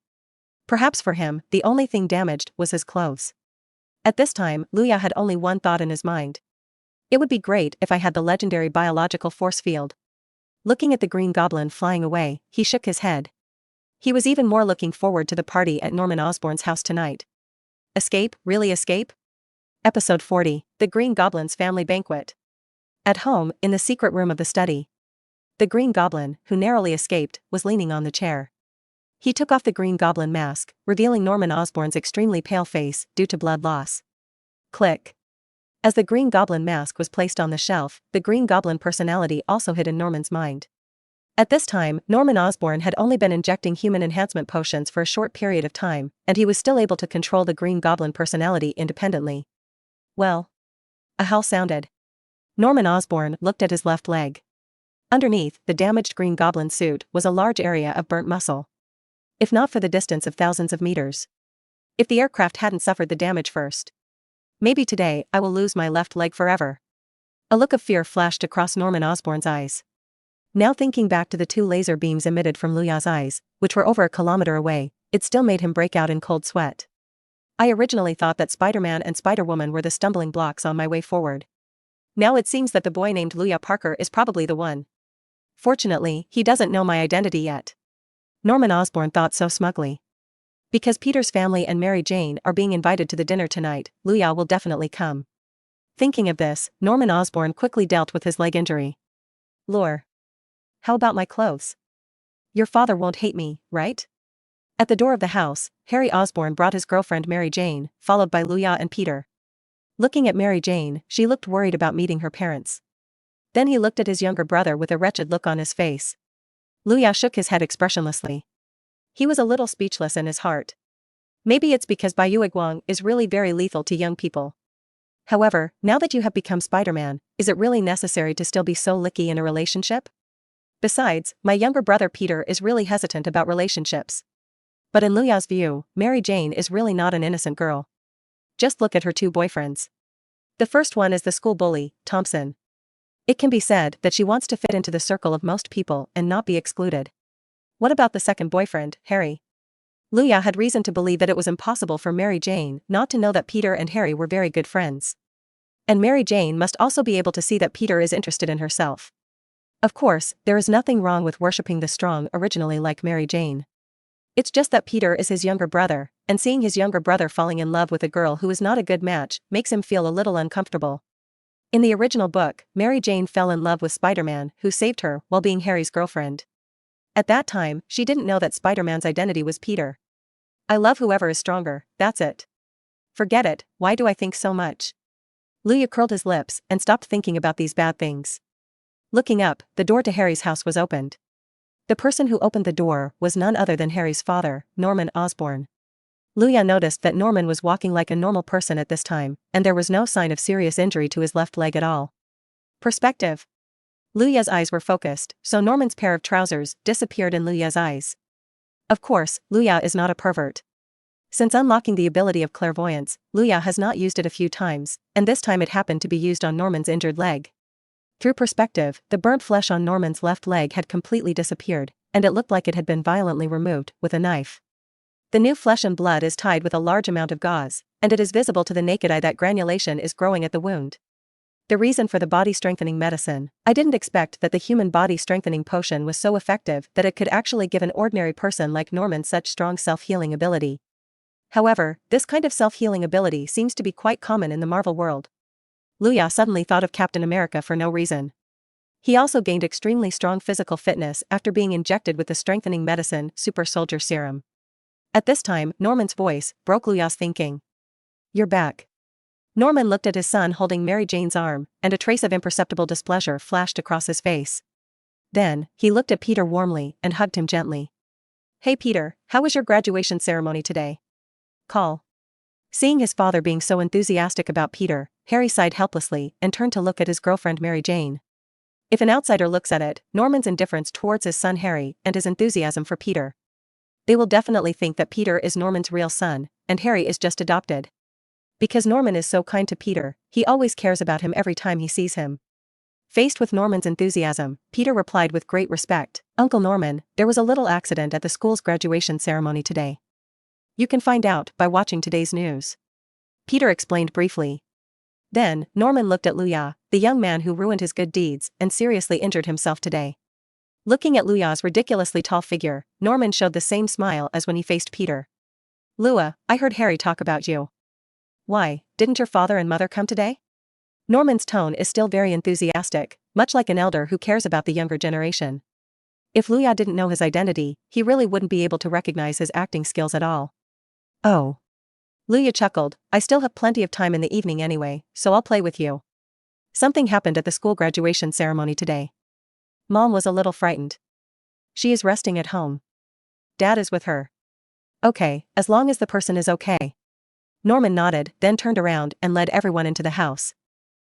Perhaps for him, the only thing damaged was his clothes. At this time, Luya had only one thought in his mind. It would be great if I had the legendary biological force field. Looking at the Green Goblin flying away, he shook his head. He was even more looking forward to the party at Norman Osborn's house tonight. Escape, really escape? Episode 40, The Green Goblin's Family Banquet. At home, in the secret room of the study. The Green Goblin, who narrowly escaped, was leaning on the chair. He took off the Green Goblin mask, revealing Norman Osborn's extremely pale face due to blood loss. Click. As the Green Goblin mask was placed on the shelf, the Green Goblin personality also hid in Norman's mind. At this time, Norman Osborn had only been injecting human enhancement potions for a short period of time, and he was still able to control the Green Goblin personality independently. Well. A howl sounded. Norman Osborn looked at his left leg. Underneath the damaged Green Goblin suit was a large area of burnt muscle. If not for the distance of thousands of meters. If the aircraft hadn't suffered the damage first. Maybe today I will lose my left leg forever. A look of fear flashed across Norman Osborn's eyes. Now thinking back to the 2 laser beams emitted from Luya's eyes, which were over a kilometer away, it still made him break out in cold sweat. I originally thought that Spider-Man and Spider-Woman were the stumbling blocks on my way forward. Now it seems that the boy named Luya Parker is probably the one. Fortunately, he doesn't know my identity yet. Norman Osborn thought so smugly. Because Peter's family and Mary Jane are being invited to the dinner tonight, Luya will definitely come. Thinking of this, Norman Osborn quickly dealt with his leg injury. Lore. How about my clothes? Your father won't hate me, right? At the door of the house, Harry Osborn brought his girlfriend Mary Jane, followed by Luya and Peter. Looking at Mary Jane, she looked worried about meeting her parents. Then he looked at his younger brother with a wretched look on his face. Luya shook his head expressionlessly. He was a little speechless in his heart. Maybe it's because Bayuiguang is really very lethal to young people. However, now that you have become Spider-Man, is it really necessary to still be so licky in a relationship? Besides, my younger brother Peter is really hesitant about relationships. But in Luya's view, Mary Jane is really not an innocent girl. Just look at her 2 boyfriends. The first one is the school bully, Thompson. It can be said that she wants to fit into the circle of most people and not be excluded. What about the second boyfriend, Harry? Luya had reason to believe that it was impossible for Mary Jane not to know that Peter and Harry were very good friends. And Mary Jane must also be able to see that Peter is interested in herself. Of course, there is nothing wrong with worshipping the strong originally like Mary Jane. It's just that Peter is his younger brother, and seeing his younger brother falling in love with a girl who is not a good match makes him feel a little uncomfortable. In the original book, Mary Jane fell in love with Spider-Man, who saved her while being Harry's girlfriend. At that time, she didn't know that Spider-Man's identity was Peter. I love whoever is stronger, that's it. Forget it, why do I think so much? Luya curled his lips and stopped thinking about these bad things. Looking up, the door to Harry's house was opened. The person who opened the door was none other than Harry's father, Norman Osborn. Luya noticed that Norman was walking like a normal person at this time, and there was no sign of serious injury to his left leg at all. Perspective. Luya's eyes were focused, so Norman's pair of trousers disappeared in Luya's eyes. Of course, Luya is not a pervert. Since unlocking the ability of clairvoyance, Luya has not used it a few times, and this time it happened to be used on Norman's injured leg. Through perspective, the burnt flesh on Norman's left leg had completely disappeared, and it looked like it had been violently removed with a knife. The new flesh and blood is tied with a large amount of gauze, and it is visible to the naked eye that granulation is growing at the wound. The reason for the body strengthening medicine, I didn't expect that the human body strengthening potion was so effective that it could actually give an ordinary person like Norman such strong self-healing ability. However, this kind of self-healing ability seems to be quite common in the Marvel world. Luya suddenly thought of Captain America for no reason. He also gained extremely strong physical fitness after being injected with the strengthening medicine Super Soldier Serum. At this time, Norman's voice broke Luya's thinking. You're back. Norman looked at his son holding Mary Jane's arm, and a trace of imperceptible displeasure flashed across his face. Then, he looked at Peter warmly and hugged him gently. Hey Peter, how was your graduation ceremony today? Call. Seeing his father being so enthusiastic about Peter, Harry sighed helplessly and turned to look at his girlfriend Mary Jane. If an outsider looks at it, Norman's indifference towards his son Harry and his enthusiasm for Peter. They will definitely think that Peter is Norman's real son, and Harry is just adopted. Because Norman is so kind to Peter, he always cares about him every time he sees him. Faced with Norman's enthusiasm, Peter replied with great respect, "Uncle Norman, there was a little accident at the school's graduation ceremony today. You can find out by watching today's news." Peter explained briefly. Then, Norman looked at Luya, the young man who ruined his good deeds and seriously injured himself today. Looking at Luya's ridiculously tall figure, Norman showed the same smile as when he faced Peter. "Luya, I heard Harry talk about you. Why, didn't your father and mother come today?" Norman's tone is still very enthusiastic, much like an elder who cares about the younger generation. If Luya didn't know his identity, he really wouldn't be able to recognize his acting skills at all. "Oh." Luya chuckled, "I still have plenty of time in the evening anyway, so I'll play with you." Something happened at the school graduation ceremony today. Mom was a little frightened. "She is resting at home. Dad is with her." "Okay, as long as the person is okay." Norman nodded, then turned around and led everyone into the house.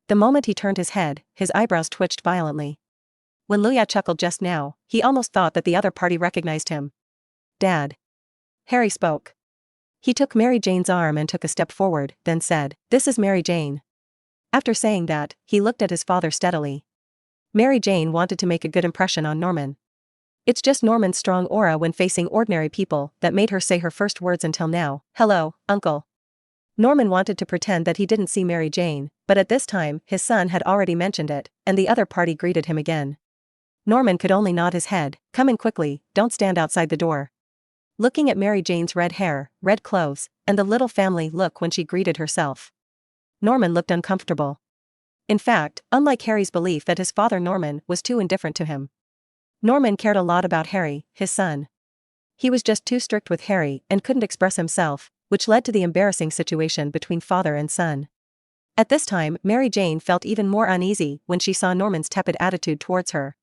The moment he turned his head, his eyebrows twitched violently. When Luya chuckled just now, he almost thought that the other party recognized him. "Dad." Harry spoke. He took Mary Jane's arm and took a step forward, then said, "This is Mary Jane." After saying that, he looked at his father steadily. Mary Jane wanted to make a good impression on Norman. It's just Norman's strong aura when facing ordinary people that made her say her first words until now, "Hello, Uncle." Norman wanted to pretend that he didn't see Mary Jane, but at this time his son had already mentioned it, and the other party greeted him again. Norman could only nod his head, "Come in quickly, don't stand outside the door." Looking at Mary Jane's red hair, red clothes, and the little family look when she greeted herself, Norman looked uncomfortable. In fact, unlike Harry's belief that his father Norman was too indifferent to him, Norman cared a lot about Harry, his son. He was just too strict with Harry and couldn't express himself, which led to the embarrassing situation between father and son. At this time, Mary Jane felt even more uneasy when she saw Norman's tepid attitude towards her.